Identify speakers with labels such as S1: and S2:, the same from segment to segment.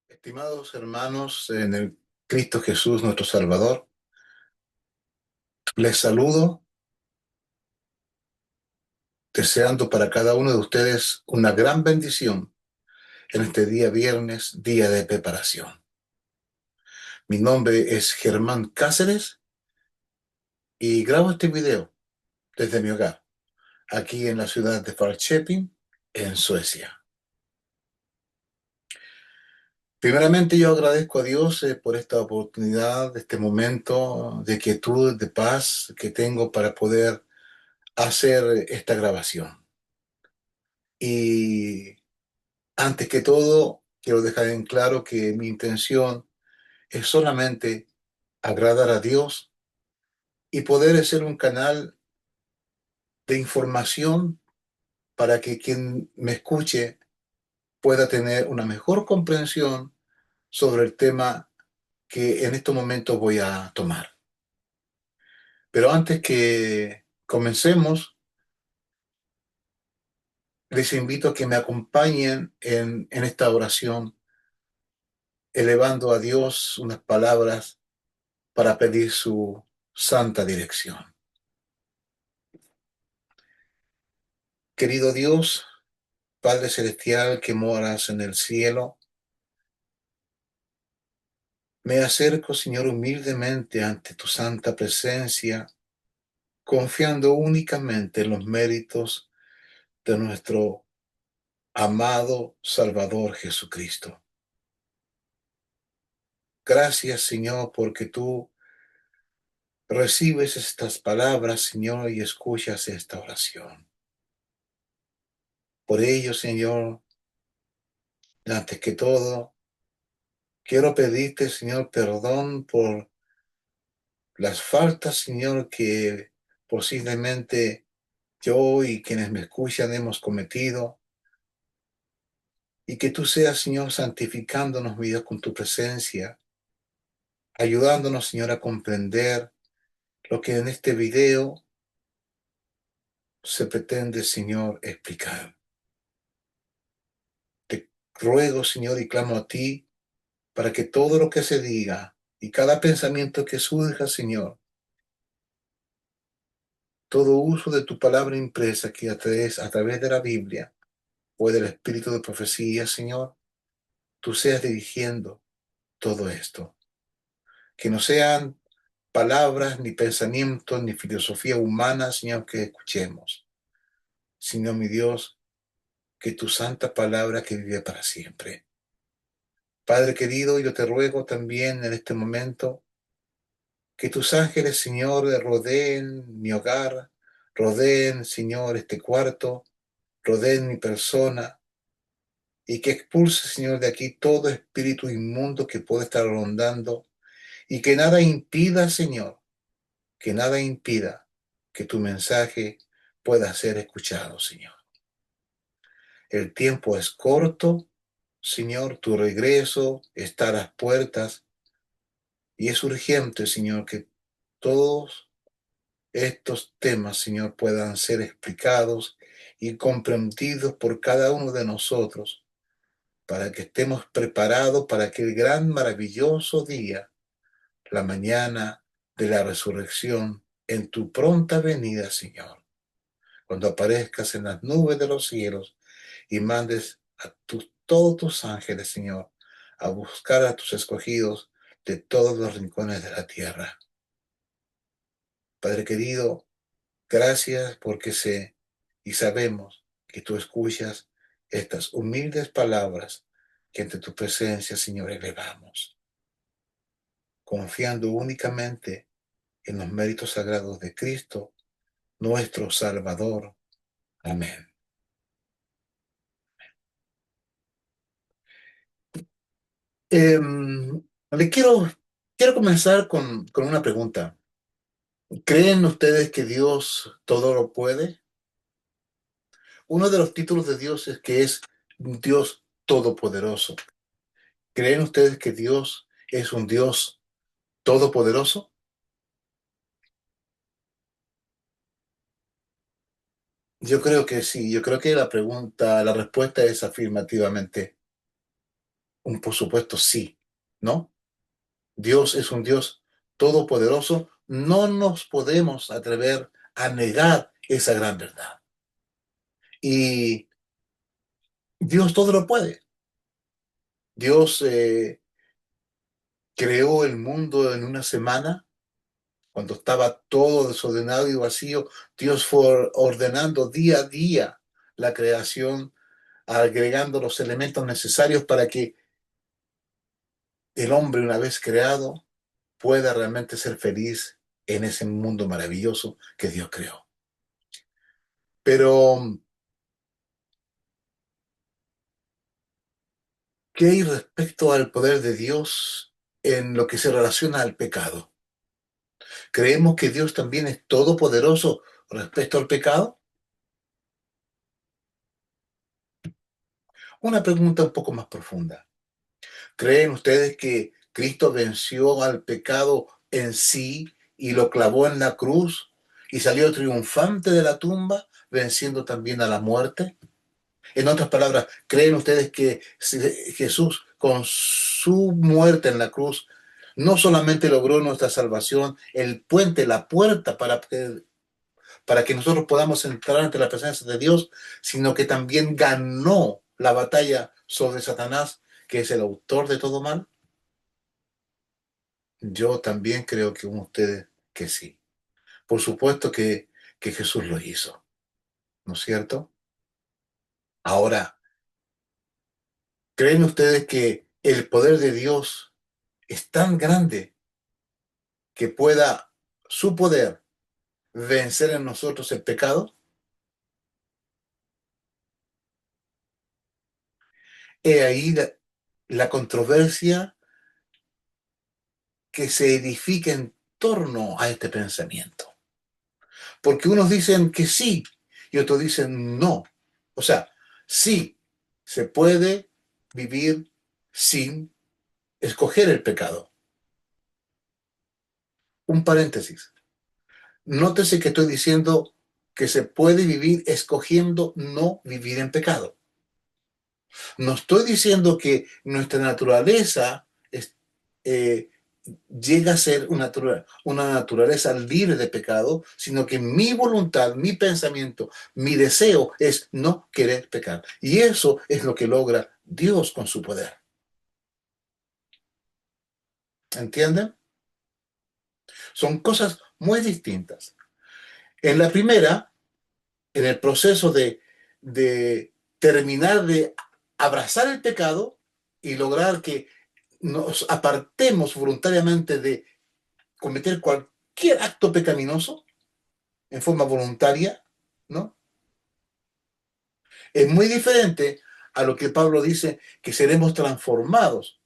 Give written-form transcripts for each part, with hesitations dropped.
S1: Estimados hermanos en el Cristo Jesús, nuestro Salvador, les saludo deseando para cada uno de ustedes una gran bendición en este día viernes, día de preparación. Mi nombre es Germán Cáceres y grabo este video desde mi hogar, aquí en la ciudad de Falköping, en Suecia. Primeramente yo agradezco a Dios por esta oportunidad, este momento de quietud, de paz que tengo para poder hacer esta grabación. Y antes que todo, quiero dejar en claro que mi intención es solamente agradar a Dios y poder ser un canal de información para que quien me escuche pueda tener una mejor comprensión sobre el tema que en estos momentos voy a tomar. Pero antes que comencemos, les invito a que me acompañen en esta oración, elevando a Dios unas palabras para pedir su santa dirección. Querido Dios, Padre Celestial que moras en el cielo, me acerco, Señor, humildemente ante tu santa presencia, confiando únicamente en los méritos de nuestro amado Salvador Jesucristo. Gracias, Señor, porque tú recibes estas palabras, Señor, y escuchas esta oración. Por ello, Señor, antes que todo, quiero pedirte, Señor, perdón por las faltas, Señor, que posiblemente yo y quienes me escuchan hemos cometido, y que tú seas, Señor, santificándonos, mi Dios, con tu presencia, ayudándonos, Señor, a comprender lo que en este video se pretende, Señor, explicar. Te ruego, Señor, y clamo a ti para que todo lo que se diga y cada pensamiento que surja, Señor, todo uso de tu palabra impresa que a través de la Biblia o del espíritu de profecía, Señor, tú seas dirigiendo todo esto. Que no sean palabras, ni pensamientos, ni filosofía humana, Señor, que escuchemos. Sino, mi Dios, que tu santa palabra que vive para siempre. Padre querido, yo te ruego también en este momento que tus ángeles, Señor, rodeen mi hogar, rodeen, Señor, este cuarto, rodeen mi persona y que expulse, Señor, de aquí todo espíritu inmundo que pueda estar rondando y que nada impida, Señor, que nada impida que tu mensaje pueda ser escuchado, Señor. El tiempo es corto, Señor, tu regreso está a las puertas y es urgente, Señor, que todos estos temas, Señor, puedan ser explicados y comprendidos por cada uno de nosotros para que estemos preparados para aquel gran, maravilloso día, la mañana de la resurrección, en tu pronta venida, Señor, cuando aparezcas en las nubes de los cielos y mandes a todos tus ángeles, Señor, a buscar a tus escogidos de todos los rincones de la tierra. Padre querido, gracias porque sé y sabemos que tú escuchas estas humildes palabras que ante tu presencia, Señor, elevamos, confiando únicamente en los méritos sagrados de Cristo, nuestro Salvador. Amén. Le quiero comenzar con una pregunta. ¿Creen ustedes que Dios todo lo puede? Uno de los títulos de Dios es que es un Dios todopoderoso. ¿Creen ustedes que Dios es un Dios todopoderoso? Yo creo que sí, yo creo que la respuesta es afirmativamente. Un por supuesto sí, ¿no? Dios es un Dios todopoderoso. No nos podemos atrever a negar esa gran verdad. Y Dios todo lo puede. Dios creó el mundo en una semana, cuando estaba todo desordenado y vacío. Dios fue ordenando día a día la creación, agregando los elementos necesarios para que el hombre, una vez creado, pueda realmente ser feliz en ese mundo maravilloso que Dios creó. Pero, ¿qué hay respecto al poder de Dios en lo que se relaciona al pecado? ¿Creemos que Dios también es todopoderoso respecto al pecado? Una pregunta un poco más profunda. ¿Creen ustedes que Cristo venció al pecado en sí y lo clavó en la cruz y salió triunfante de la tumba, venciendo también a la muerte? En otras palabras, ¿creen ustedes que Jesús, con su muerte en la cruz, no solamente logró nuestra salvación, el puente, la puerta para que nosotros podamos entrar ante la presencia de Dios, sino que también ganó la batalla sobre Satanás, que es el autor de todo mal? Yo también creo que como ustedes que sí. Por supuesto que Jesús lo hizo, ¿no es cierto? Ahora, ¿creen ustedes que el poder de Dios es tan grande que pueda su poder vencer en nosotros el pecado? He ahí la controversia que se edifica en torno a este pensamiento. Porque unos dicen que sí y otros dicen no. O sea, sí, se puede vivir sin escoger el pecado. Un paréntesis. Nótese que estoy diciendo que se puede vivir escogiendo no vivir en pecado. No estoy diciendo que nuestra naturaleza eh, llega a ser una naturaleza libre de pecado, sino que mi voluntad, mi pensamiento, mi deseo es no querer pecar. Y eso es lo que logra Dios con su poder. ¿Entienden? Son cosas muy distintas. En la primera, en el proceso de terminar de abrazar el pecado y lograr que nos apartemos voluntariamente de cometer cualquier acto pecaminoso en forma voluntaria, ¿no? Es muy diferente a lo que Pablo dice que seremos transformados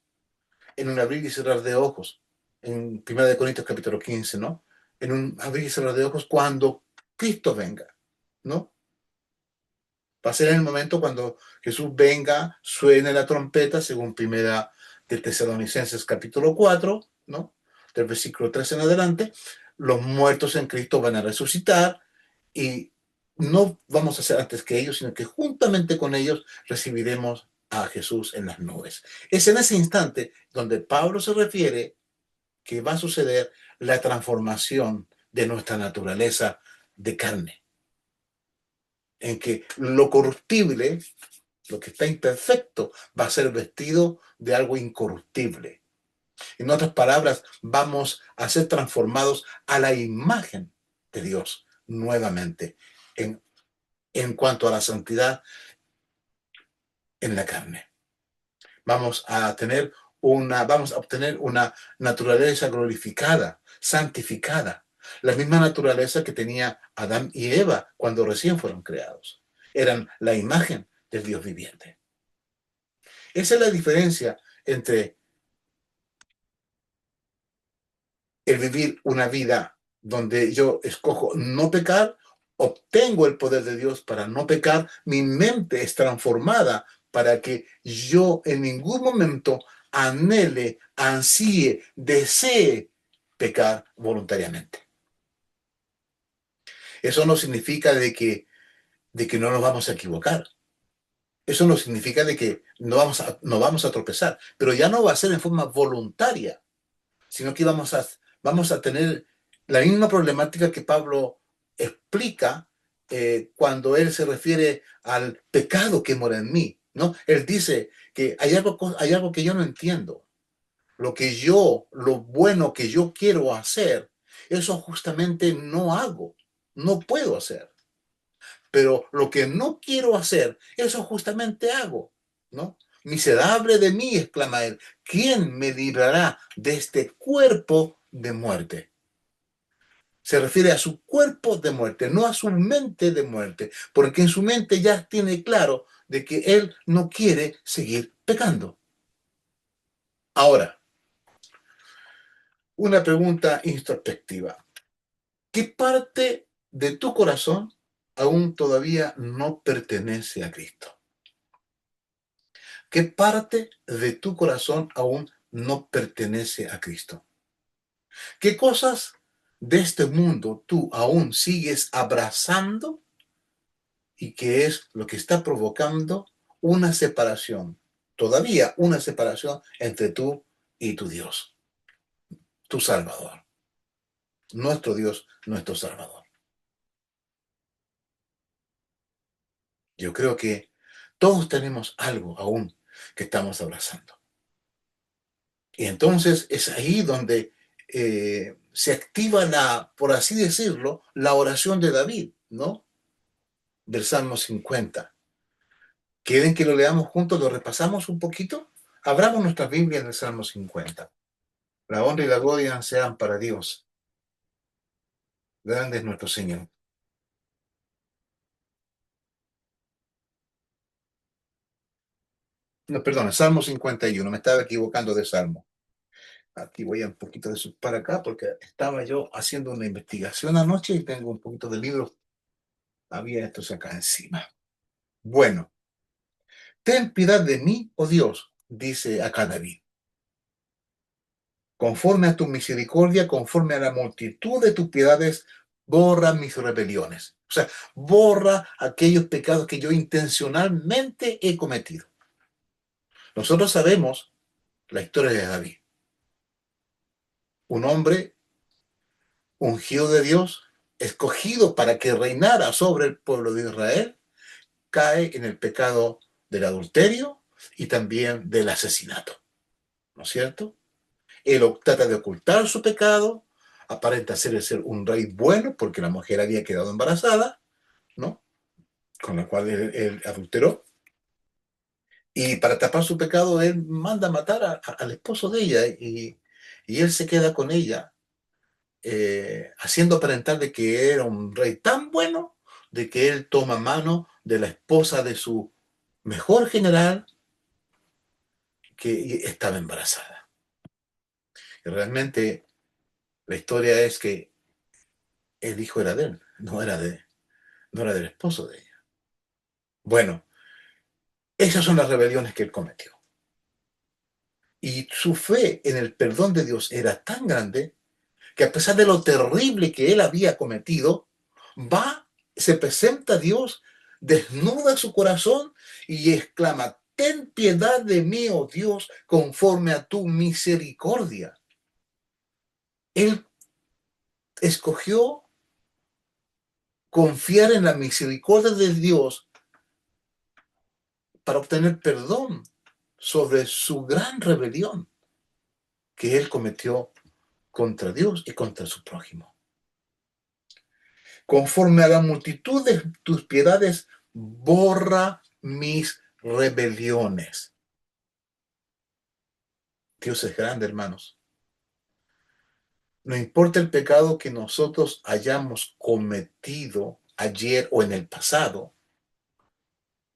S1: en un abrir y cerrar de ojos, en 1 Corintios capítulo 15, ¿no? En un abrir y cerrar de ojos cuando Cristo venga, ¿no? Va a ser en el momento cuando Jesús venga, suene la trompeta, según primera de Tesalonicenses capítulo 4, ¿no? Del versículo 13 en adelante, los muertos en Cristo van a resucitar y no vamos a ser antes que ellos, sino que juntamente con ellos recibiremos a Jesús en las nubes. Es en ese instante donde Pablo se refiere que va a suceder la transformación de nuestra naturaleza de carne, en que lo corruptible, lo que está imperfecto, va a ser vestido de algo incorruptible. En otras palabras, vamos a ser transformados a la imagen de Dios nuevamente en cuanto a la santidad en la carne. Vamos a obtener una naturaleza glorificada, santificada, la misma naturaleza que tenía Adán y Eva cuando recién fueron creados. Eran la imagen del Dios viviente. Esa es la diferencia entre el vivir una vida donde yo escojo no pecar, obtengo el poder de Dios para no pecar, mi mente es transformada para que yo en ningún momento anhele, ansíe, desee pecar voluntariamente. Eso no significa de que no nos vamos a equivocar. Eso no significa de que no vamos a tropezar, pero ya no va a ser en forma voluntaria, sino que vamos a tener la misma problemática que Pablo explica cuando él se refiere al pecado que mora en mí, ¿no? Él dice que hay algo que yo no entiendo. Lo bueno que yo quiero hacer, eso justamente no hago, no puedo hacer. Pero lo que no quiero hacer, eso justamente hago, ¿no? Miserable de mí, exclama él, ¿quién me librará de este cuerpo de muerte? Se refiere a su cuerpo de muerte, no a su mente de muerte, porque en su mente ya tiene claro de que él no quiere seguir pecando. Ahora, una pregunta introspectiva. ¿Qué parte de tu corazón aún todavía no pertenece a Cristo? ¿Qué parte de tu corazón aún no pertenece a Cristo? ¿Qué cosas de este mundo tú aún sigues abrazando y qué es lo que está provocando una separación, todavía una separación entre tú y tu Dios, tu Salvador, nuestro Dios, nuestro Salvador? Yo creo que todos tenemos algo aún que estamos abrazando. Y entonces es ahí donde se activa por así decirlo, la oración de David, ¿no? Del Salmo 50. ¿Quieren que lo leamos juntos? ¿Lo repasamos un poquito? Abramos nuestras Biblias del Salmo 50. La honra y la gloria sean para Dios. Grande es nuestro Señor. No, perdón, Salmo 51. Me estaba equivocando de Salmo. Aquí voy a un poquito de para acá porque estaba yo haciendo una investigación anoche y tengo un poquito de libros. Había estos acá encima. Bueno, ten piedad de mí, oh Dios, dice acá David. Conforme a tu misericordia, conforme a la multitud de tus piedades, borra mis rebeliones. O sea, borra aquellos pecados que yo intencionalmente he cometido. Nosotros sabemos la historia de David. Un hombre ungido de Dios, escogido para que reinara sobre el pueblo de Israel, cae en el pecado del adulterio y también del asesinato. ¿No es cierto? Él trata de ocultar su pecado, aparenta ser un rey bueno porque la mujer había quedado embarazada, ¿no? Con la cual él adulteró. Y para tapar su pecado, él manda matar al esposo de ella y él se queda con ella, haciendo aparentar de que era un rey tan bueno de que él toma mano de la esposa de su mejor general que estaba embarazada. Y realmente la historia es que el hijo era de él, no era del esposo de ella. Bueno, esas son las rebeliones que él cometió. Y su fe en el perdón de Dios era tan grande que a pesar de lo terrible que él había cometido, se presenta a Dios, desnuda su corazón y exclama, ten piedad de mí, oh Dios, conforme a tu misericordia. Él escogió confiar en la misericordia de Dios para obtener perdón sobre su gran rebelión que él cometió contra Dios y contra su prójimo. Conforme a la multitud de tus piedades, borra mis rebeliones. Dios es grande, hermanos. No importa el pecado que nosotros hayamos cometido ayer o en el pasado,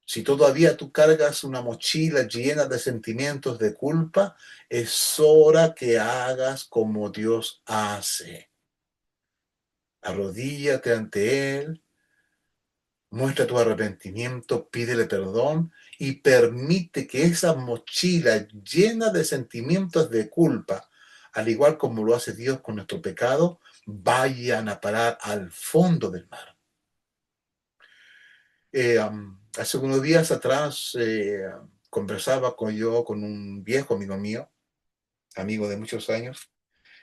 S1: si todavía tú cargas una mochila llena de sentimientos de culpa, es hora que hagas como Dios hace. Arrodíllate ante Él, muestra tu arrepentimiento, pídele perdón y permite que esa mochila llena de sentimientos de culpa, al igual como lo hace Dios con nuestro pecado, vayan a parar al fondo del mar. Hace unos días atrás conversaba con un viejo amigo mío, amigo de muchos años,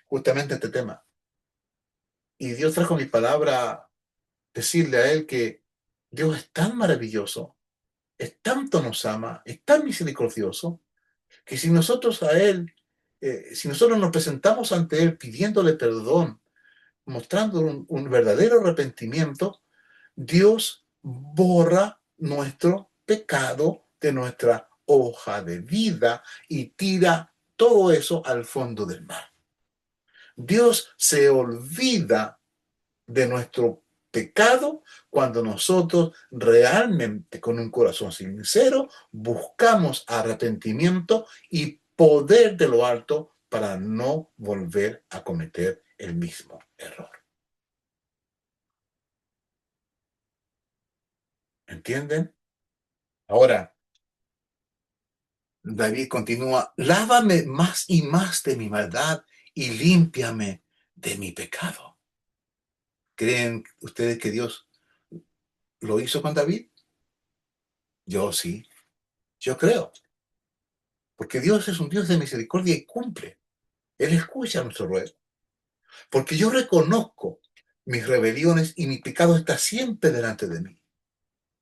S1: justamente este tema. Y Dios trajo mi palabra decirle a él que Dios es tan maravilloso, es tanto nos ama, es tan misericordioso, que si nosotros a él, si nosotros nos presentamos ante él pidiéndole perdón, mostrando un verdadero arrepentimiento, Dios borra nuestro pecado de nuestra hoja de vida y tira todo eso al fondo del mar. Dios se olvida de nuestro pecado cuando nosotros realmente con un corazón sincero buscamos arrepentimiento y poder de lo alto para no volver a cometer el mismo error. ¿Entienden? Ahora, David continúa, lávame más y más de mi maldad y límpiame de mi pecado. ¿Creen ustedes que Dios lo hizo con David? Yo sí, yo creo, porque Dios es un Dios de misericordia y cumple. Él escucha nuestro ruego, porque yo reconozco mis rebeliones y mi pecado está siempre delante de mí.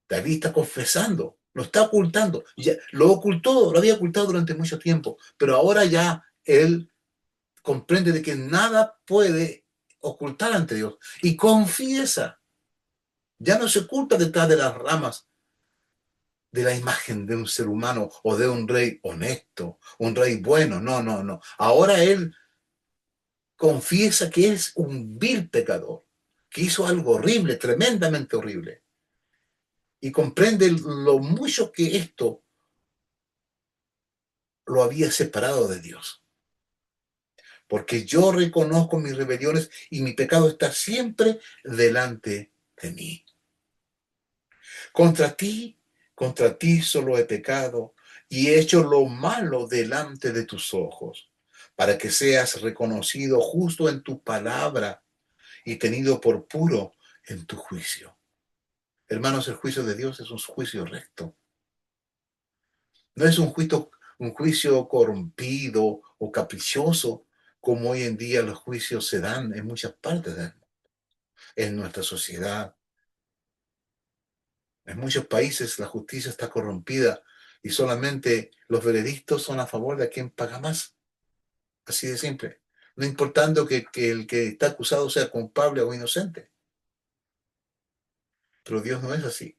S1: David está confesando, lo está ocultando. Ya, lo ocultó, lo había ocultado durante mucho tiempo, pero ahora ya él comprende de que nada puede ocultar ante Dios y confiesa. Ya no se oculta detrás de las ramas de la imagen de un ser humano o de un rey honesto, un rey bueno. No, no, no. Ahora él confiesa que es un vil pecador, que hizo algo horrible, tremendamente horrible, y comprende lo mucho que esto lo había separado de Dios. Porque yo reconozco mis rebeliones y mi pecado está siempre delante de mí. Contra ti, contra ti solo he pecado y he hecho lo malo delante de tus ojos, para que seas reconocido justo en tu palabra y tenido por puro en tu juicio. Hermanos, el juicio de Dios es un juicio recto. No es un juicio corrompido o caprichoso, como hoy en día los juicios se dan en muchas partes en nuestra sociedad. En muchos países la justicia está corrompida y solamente los veredictos son a favor de quien paga más. Así de simple. No importando que el que está acusado sea culpable o inocente. Pero Dios no es así.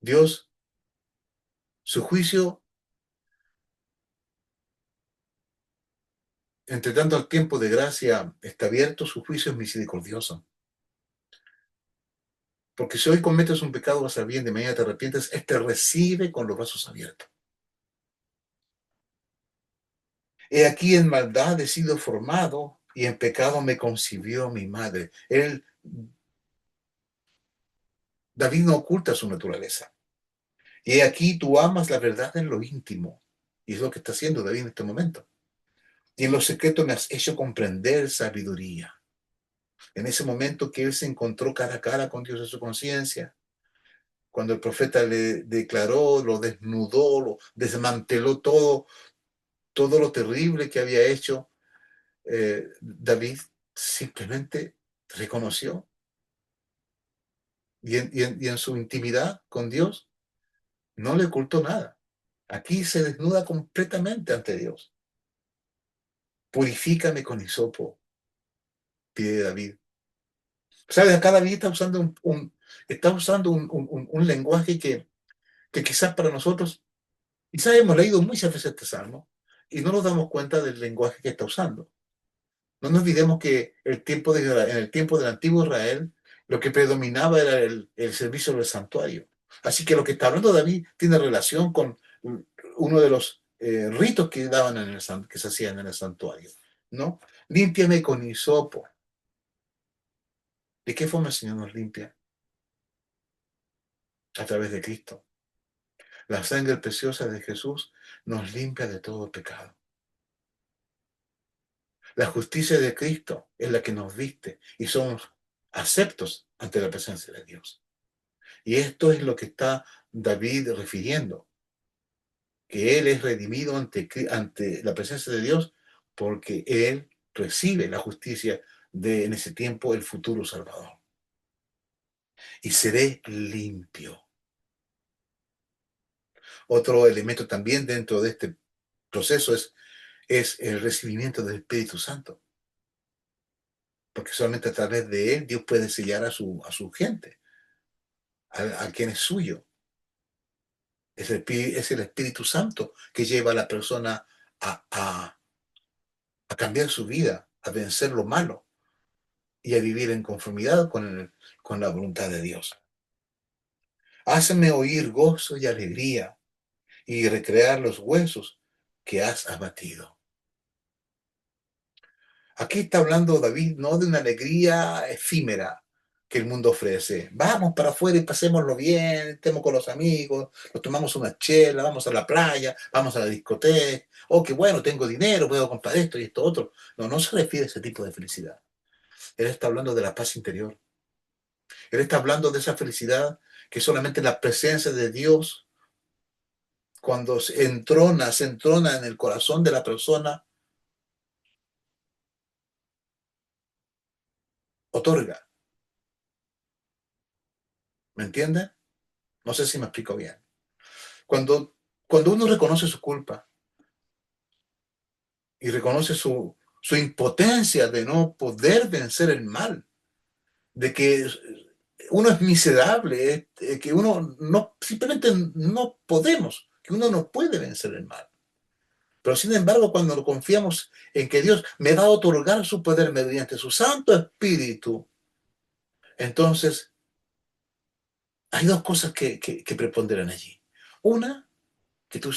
S1: Dios, su juicio, entre tanto el tiempo de gracia está abierto, su juicio es misericordioso. Porque si hoy cometes un pecado, vas a bien, de mañana te arrepientes, este recibe con los brazos abiertos. He aquí en maldad he sido formado y en pecado me concibió mi madre. David no oculta su naturaleza. Y he aquí tú amas la verdad en lo íntimo. Y es lo que está haciendo David en este momento. Y en lo secreto me has hecho comprender sabiduría. En ese momento que él se encontró cara a cara con Dios en su conciencia, cuando el profeta le declaró, lo desnudó, lo desmanteló todo, todo lo terrible que había hecho, David simplemente reconoció y en su intimidad con Dios no le ocultó nada. Aquí se desnuda completamente ante Dios. Purifícame con hisopo, pide David. ¿Sabes? Acá David está usando está usando un lenguaje que quizás para nosotros, quizás hemos leído muchas veces este salmo y no nos damos cuenta del lenguaje que está usando. No nos olvidemos que en el tiempo del antiguo Israel lo que predominaba era el servicio del santuario. Así que lo que está hablando David tiene relación con uno de los ritos que daban que se hacían en el santuario, ¿no? Límpiame con hisopo. ¿De qué forma el Señor nos limpia? A través de Cristo. La sangre preciosa de Jesús nos limpia de todo pecado. La justicia de Cristo es la que nos viste y somos aceptos ante la presencia de Dios. Y esto es lo que está David refiriendo que él es redimido ante la presencia de Dios porque él recibe la justicia de en ese tiempo el futuro Salvador. Y seré limpio. Otro elemento también dentro de este proceso es el recibimiento del Espíritu Santo, porque solamente a través de él Dios puede sellar a su gente, a quien es suyo. Es el Espíritu Santo que lleva a la persona a cambiar su vida, a vencer lo malo y a vivir en conformidad con la voluntad de Dios. Háceme oír gozo y alegría y recrear los huesos que has abatido. Aquí está hablando David no de una alegría efímera que el mundo ofrece. Vamos para afuera y pasémoslo bien, estemos con los amigos, nos tomamos una chela, vamos a la playa, vamos a la discoteca. Oh, qué bueno, tengo dinero, puedo comprar esto y esto otro. No, no se refiere a ese tipo de felicidad. Él está hablando de la paz interior. Él está hablando de esa felicidad que solamente la presencia de Dios, cuando se entrona en el corazón de la persona, otorga. ¿Me entiende? No sé si me explico bien. Cuando, cuando uno reconoce su culpa y reconoce su impotencia de no poder vencer el mal, de que uno es miserable, que uno no, simplemente no podemos, que uno no puede vencer el mal. Pero sin embargo, cuando lo confiamos en que Dios me va a otorgar su poder mediante su Santo Espíritu, entonces hay dos cosas que preponderan allí. Una, que tú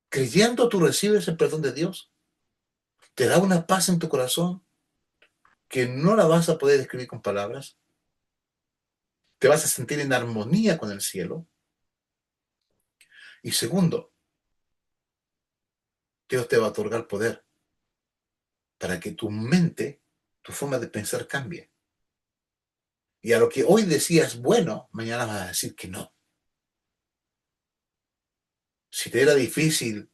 S1: creyendo tú recibes el perdón de Dios, te da una paz en tu corazón que no la vas a poder describir con palabras, te vas a sentir en armonía con el cielo. Y segundo, Dios te va a otorgar poder para que tu mente, tu forma de pensar cambie. Y a lo que hoy decías bueno, mañana vas a decir que no. Si te era difícil,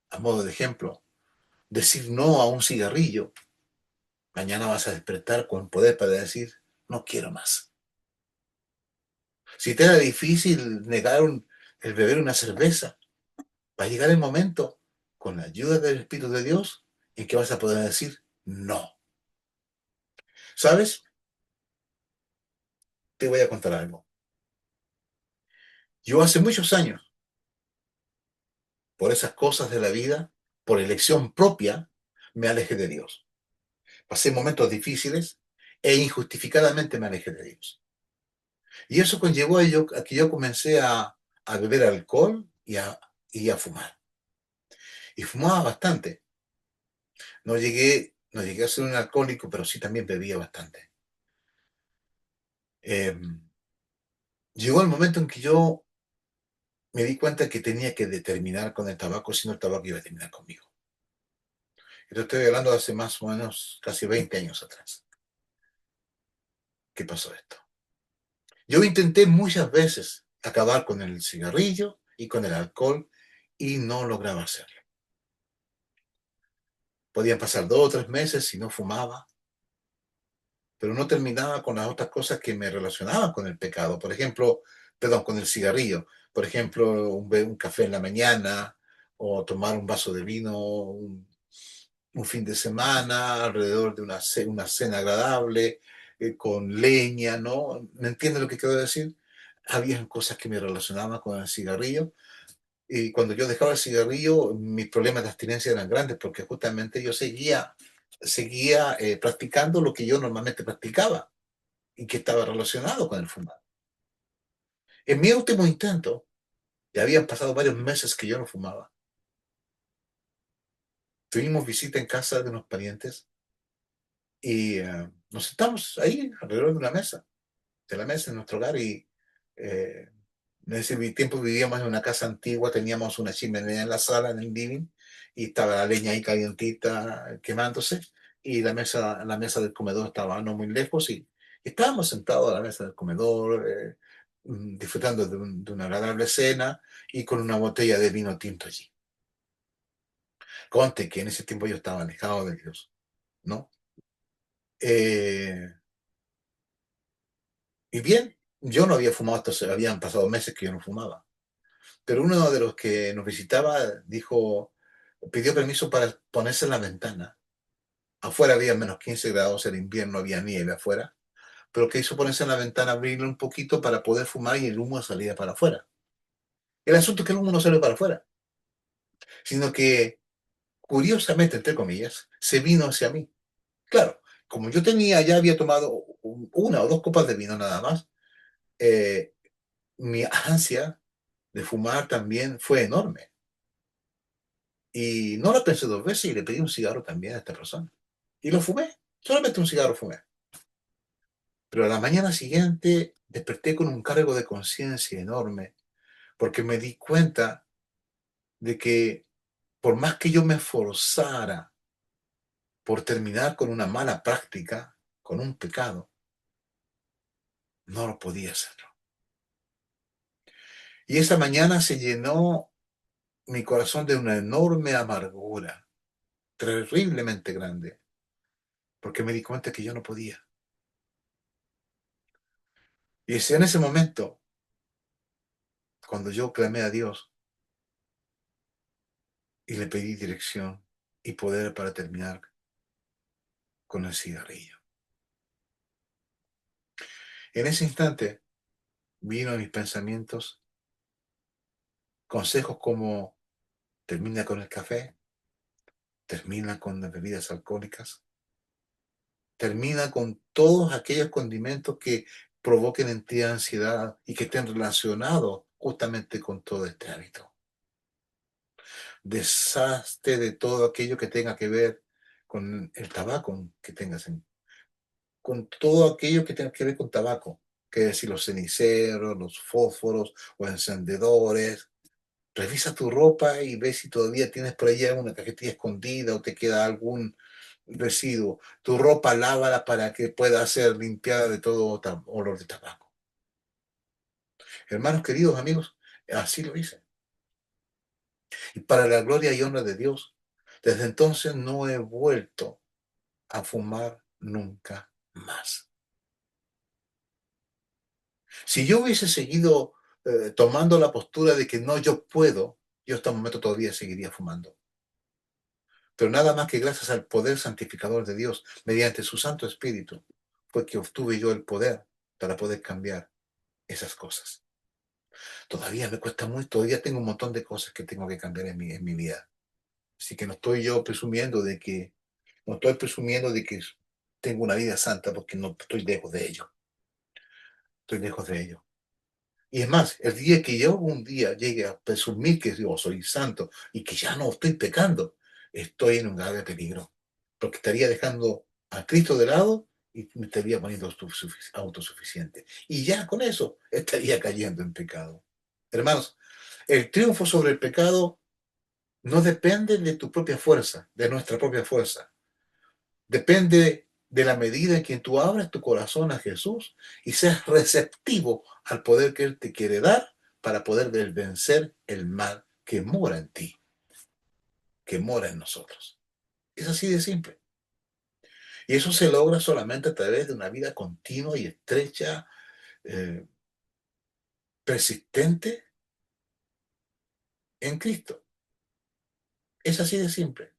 S1: a modo de ejemplo, decir no a un cigarrillo, mañana vas a despertar con poder para decir no quiero más. Si te era difícil el beber una cerveza, va a llegar el momento, con la ayuda del Espíritu de Dios, en que vas a poder decir no. ¿Sabes? Te voy a contar algo. Yo hace muchos años, por esas cosas de la vida, por elección propia, me alejé de Dios. Pasé momentos difíciles e injustificadamente me alejé de Dios. Y eso conllevó a que yo comencé a beber alcohol y a fumar. Y fumaba bastante. No llegué a ser un alcohólico, pero sí también bebía bastante. Eh, Llegó el momento en que yo me di cuenta que tenía que determinar con el tabaco, si no el tabaco iba a terminar conmigo. Esto estoy hablando de hace más o menos casi 20 años atrás. ¿Qué pasó esto? Yo intenté muchas veces acabar con el cigarrillo y con el alcohol y no lograba hacerlo. Podían pasar 2 o 3 meses si no fumaba, pero no terminaba con las otras cosas que me relacionaban con el pecado. Por ejemplo, perdón, con el cigarrillo. Por ejemplo, un café en la mañana o tomar un vaso de vino un fin de semana alrededor de una cena agradable, con leña, ¿no? ¿Me entiendes lo que quiero decir? Había cosas que me relacionaban con el cigarrillo y cuando yo dejaba el cigarrillo, mis problemas de abstinencia eran grandes porque justamente yo seguía practicando lo que yo normalmente practicaba y que estaba relacionado con el fumar. En mi último intento, ya habían pasado varios meses que yo no fumaba, tuvimos visita en casa de unos parientes y nos sentamos ahí alrededor de la mesa en nuestro hogar y eh, en ese tiempo vivíamos en una casa antigua, teníamos una chimenea en la sala, en el living, y estaba la leña ahí calientita, quemándose, y la mesa del comedor estaba no muy lejos, y estábamos sentados a la mesa del comedor, disfrutando de una agradable cena y con una botella de vino tinto allí. Conte que en ese tiempo yo estaba alejado de Dios, ¿no? Eh, y bien, yo no había fumado, hasta habían pasado meses que yo no fumaba. Pero uno de los que nos visitaba dijo, pidió permiso para ponerse en la ventana. Afuera había -15 grados, era invierno, había nieve afuera, pero que hizo ponerse en la ventana, abrirle un poquito para poder fumar y el humo salía para afuera. El asunto es que el humo no salió para afuera, sino que, curiosamente, entre comillas, se vino hacia mí. Claro, como yo ya había tomado una o dos copas de vino nada más, eh, mi ansia de fumar también fue enorme. Y no la pensé dos veces y le pedí un cigarro también a esta persona. Y lo fumé, solamente un cigarro fumé. Pero a la mañana siguiente desperté con un cargo de conciencia enorme, porque me di cuenta de que por más que yo me esforzara por terminar con una mala práctica, con un pecado, no lo podía hacerlo. Y esa mañana se llenó mi corazón de una enorme amargura, terriblemente grande, porque me di cuenta que yo no podía. Y es en ese momento, cuando yo clamé a Dios y le pedí dirección y poder para terminar con el cigarrillo. En ese instante vino a mis pensamientos consejos como termina con el café, termina con las bebidas alcohólicas, termina con todos aquellos condimentos que provoquen en ti ansiedad y que estén relacionados justamente con todo este hábito. Deshazte de todo aquello que tenga que ver con el tabaco que tengas con todo aquello que tenga que ver con tabaco, que decir los ceniceros, los fósforos o encendedores. Revisa tu ropa y ve si todavía tienes por ahí alguna cajetilla escondida o te queda algún residuo. Tu ropa lávala para que pueda ser limpiada de todo olor de tabaco. Hermanos queridos, amigos, así lo hice. Y para la gloria y honra de Dios, desde entonces no he vuelto a fumar nunca más. Si yo hubiese seguido tomando la postura de que no, yo puedo, yo hasta el momento todavía seguiría fumando. Pero nada más que gracias al poder santificador de Dios, mediante su Santo Espíritu, fue que obtuve yo el poder para poder cambiar esas cosas. Todavía me cuesta mucho, todavía tengo un montón de cosas que tengo que cambiar en mi vida. Así que no estoy yo presumiendo de que, no estoy presumiendo de que tengo una vida santa porque no estoy lejos de ello. Estoy lejos de ello. Y es más, el día que yo un día llegue a presumir que yo soy santo y que ya no estoy pecando, estoy en un grave peligro, porque estaría dejando a Cristo de lado y me estaría poniendo autosuficiente. Y ya con eso estaría cayendo en pecado. Hermanos, el triunfo sobre el pecado no depende de tu propia fuerza, de nuestra propia fuerza. Depende de la medida en que tú abres tu corazón a Jesús y seas receptivo al poder que Él te quiere dar para poder vencer el mal que mora en ti, que mora en nosotros. Es así de simple. Y eso se logra solamente a través de una vida continua y estrecha, eh, persistente en Cristo. Es así de simple.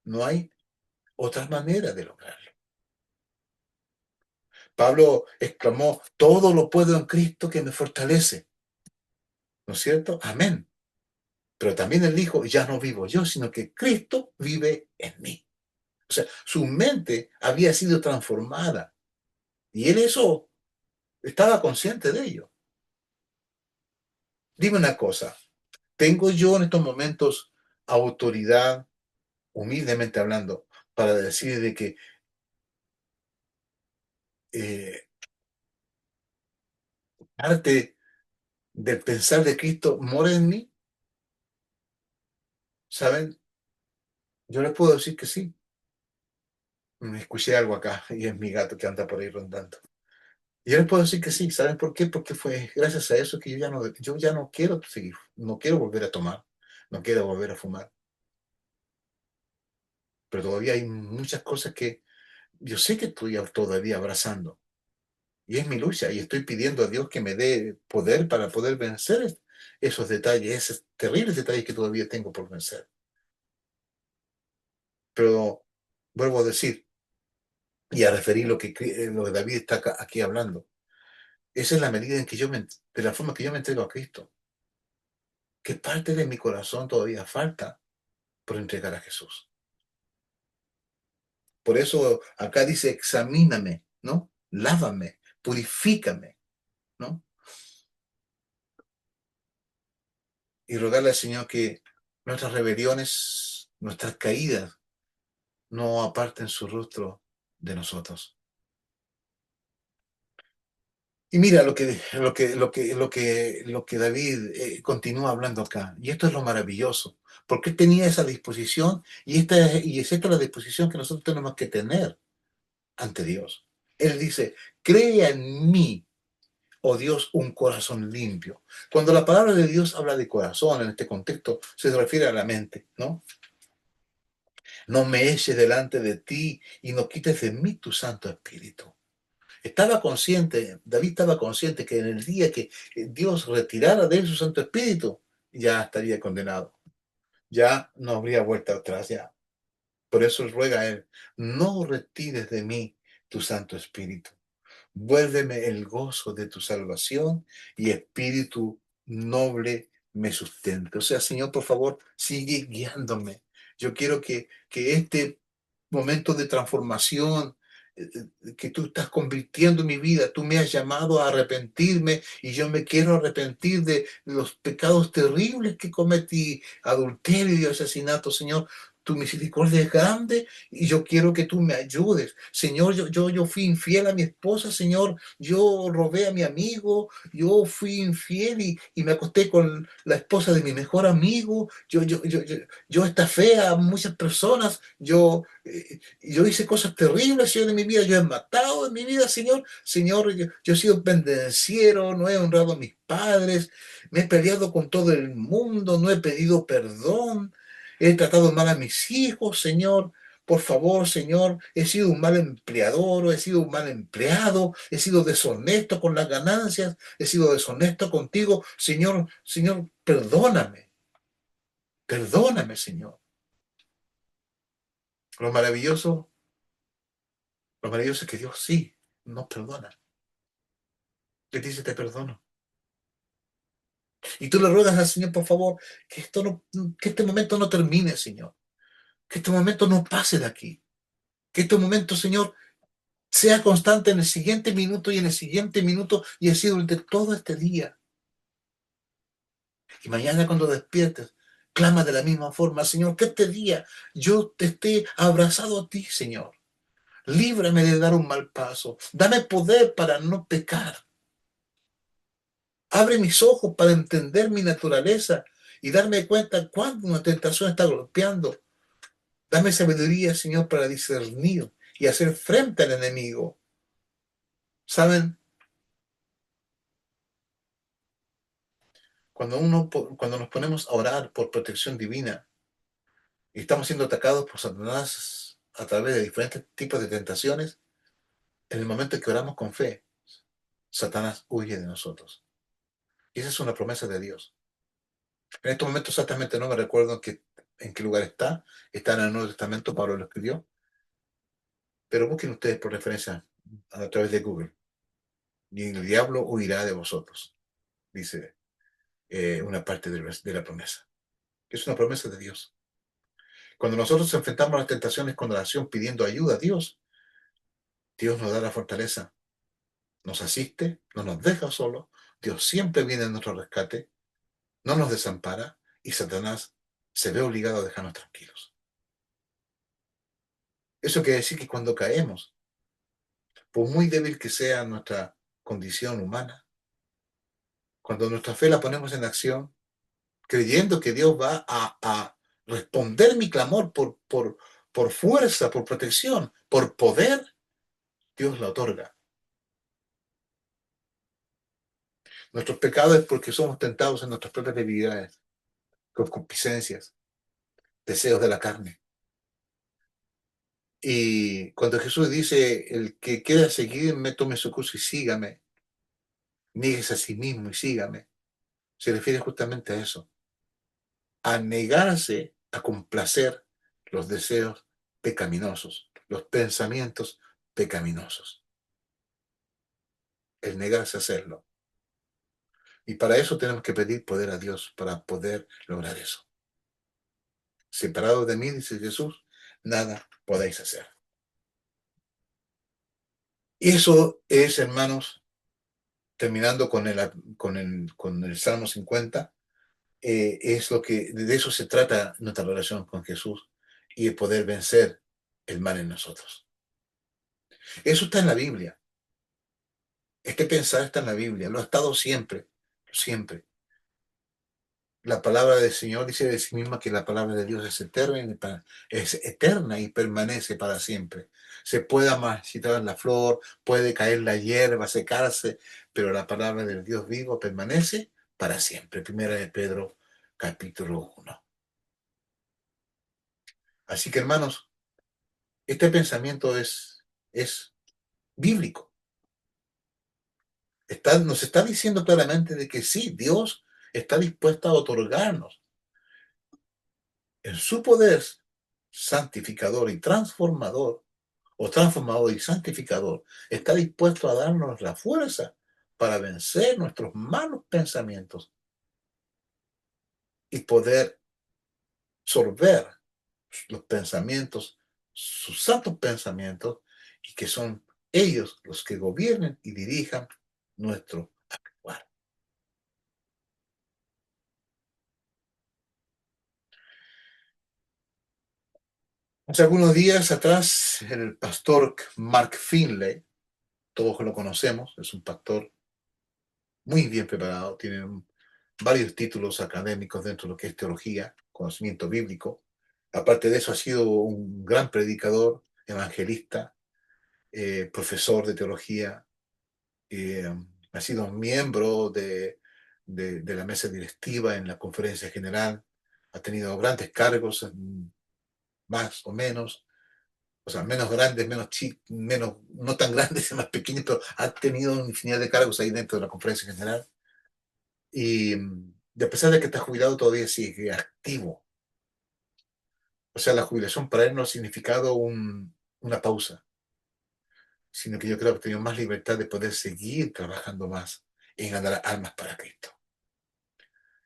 S1: No hay otra manera de lograrlo. Pablo exclamó, todo lo puedo en Cristo que me fortalece. ¿No es cierto? Amén. Pero también él dijo, ya no vivo yo, sino que Cristo vive en mí. O sea, su mente había sido transformada y él eso estaba consciente de ello. Dime una cosa, ¿tengo yo en estos momentos autoridad, humildemente hablando, para decir de que eh, parte del pensar de Cristo mora en mí? ¿Saben? Yo les puedo decir que sí. Me escuché algo acá y es mi gato que anda por ahí rondando. Y yo les puedo decir que sí. ¿Saben por qué? Porque fue gracias a eso que yo ya no quiero seguir, no quiero volver a tomar, no quiero volver a fumar. Pero todavía hay muchas cosas que yo sé que estoy todavía abrazando. Y es mi lucha y estoy pidiendo a Dios que me dé poder para poder vencer esos detalles, esos terribles detalles que todavía tengo por vencer. Pero vuelvo a decir y a referir lo que David está aquí hablando. Esa es la medida en que de la forma que yo me entrego a Cristo. ¿Qué parte de mi corazón todavía falta por entregar a Jesús? Por eso acá dice, examíname, ¿no? Lávame, purifícame, ¿no? Y rogarle al Señor que nuestras rebeliones, nuestras caídas, no aparten su rostro de nosotros. Y mira lo que David continúa hablando acá. Y esto es lo maravilloso, porque él tenía esa disposición y es esta la disposición que nosotros tenemos que tener ante Dios. Él dice, crea en mí, oh Dios, un corazón limpio. Cuando la palabra de Dios habla de corazón en este contexto, se refiere a la mente, ¿no? No me eches delante de ti y no quites de mí tu Santo Espíritu. David estaba consciente que en el día que Dios retirara de él su Santo Espíritu, ya estaría condenado, ya no habría vuelta atrás, ya. Por eso él ruega a él, no retires de mí tu Santo Espíritu. Vuélveme el gozo de tu salvación y espíritu noble me sustente. O sea, Señor, por favor, sigue guiándome. Yo quiero que este momento de transformación que tú estás convirtiendo en mi vida, tú me has llamado a arrepentirme y yo me quiero arrepentir de los pecados terribles que cometí, adulterio y asesinato, Señor. Tu misericordia es grande y yo quiero que tú me ayudes. Señor, yo fui infiel a mi esposa, Señor. Yo robé a mi amigo, yo fui infiel y me acosté con la esposa de mi mejor amigo. Yo estafé a muchas personas. Yo hice cosas terribles, Señor, en mi vida. Yo he matado en mi vida, Señor. Señor, yo he sido pendenciero, no he honrado a mis padres, me he peleado con todo el mundo, no he pedido perdón. He tratado mal a mis hijos, Señor. Por favor, Señor, he sido un mal empleador, he sido un mal empleado, he sido deshonesto con las ganancias, he sido deshonesto contigo. Señor, Señor, perdóname, perdóname, Señor. Lo maravilloso, lo maravilloso es que Dios sí nos perdona. Él dice, te perdono. Y tú le ruegas al Señor, por favor, que este momento no termine, Señor. Que este momento no pase de aquí. Que este momento, Señor, sea constante en el siguiente minuto y en el siguiente minuto y así durante todo este día. Y mañana cuando despiertes, clama de la misma forma, Señor, que este día yo te esté abrazado a ti, Señor. Líbrame de dar un mal paso. Dame poder para no pecar. Abre mis ojos para entender mi naturaleza y darme cuenta cuando una tentación está golpeando. Dame sabiduría, Señor, para discernir y hacer frente al enemigo. ¿Saben? Cuando nos ponemos a orar por protección divina y estamos siendo atacados por Satanás a través de diferentes tipos de tentaciones, en el momento en que oramos con fe, Satanás huye de nosotros. Y esa es una promesa de Dios. En estos momentos exactamente no me recuerdo en qué lugar está. Está en el Nuevo Testamento, Pablo lo escribió. Pero busquen ustedes por referencia a través de Google. Y el diablo huirá de vosotros, dice una parte de la promesa. Es una promesa de Dios. Cuando nosotros enfrentamos las tentaciones con oración pidiendo ayuda a Dios, Dios nos da la fortaleza, nos asiste, no nos deja solos, Dios siempre viene a nuestro rescate, no nos desampara y Satanás se ve obligado a dejarnos tranquilos. Eso quiere decir que cuando caemos, por muy débil que sea nuestra condición humana, cuando nuestra fe la ponemos en acción, creyendo que Dios va a responder mi clamor por fuerza, por protección, por poder, Dios la otorga. Nuestros pecados es porque somos tentados en nuestras propias debilidades, concupiscencias, deseos de la carne. Y cuando Jesús dice, el que quiera seguirme, tome su cruz y sígame, nieguese a sí mismo y sígame, se refiere justamente a eso, a negarse a complacer los deseos pecaminosos, los pensamientos pecaminosos, el negarse a hacerlo. Y para eso tenemos que pedir poder a Dios, para poder lograr eso. Separado de mí, dice Jesús, nada podéis hacer. Y eso es, hermanos, terminando con el Salmo 50, es lo que, de eso se trata nuestra relación con Jesús y el poder vencer el mal en nosotros. Eso está en la Biblia. Este pensar está en la Biblia. Lo ha estado siempre, siempre. La palabra del Señor dice de sí misma que la palabra de Dios es eterna y permanece para siempre. Se puede marchitar la flor, puede caer la hierba, secarse, pero la palabra del Dios vivo permanece para siempre. Primera de Pedro, capítulo 1. Así que, hermanos, este pensamiento es bíblico. Nos está diciendo claramente de que sí, Dios está dispuesto a otorgarnos en su poder santificador y transformador, o transformador y santificador, está dispuesto a darnos la fuerza para vencer nuestros malos pensamientos y poder sorber los pensamientos, sus santos pensamientos, y que son ellos los que gobiernen y dirijan nuestro actuar. Hace algunos días atrás, el pastor Mark Finley, todos lo conocemos, es un pastor muy bien preparado, tiene varios títulos académicos dentro de lo que es teología, conocimiento bíblico. Aparte de eso, ha sido un gran predicador, evangelista, profesor de teología, eh, ha sido miembro de la mesa directiva en la conferencia general, ha tenido grandes cargos, más o menos, o sea, menos grandes, menos, no tan grandes, más pequeños, pero ha tenido una infinidad de cargos ahí dentro de la conferencia general. Y a pesar de que está jubilado, todavía sigue activo. O sea, la jubilación para él no ha significado una pausa, sino que yo creo que ha tenido más libertad de poder seguir trabajando más en ganar almas para Cristo.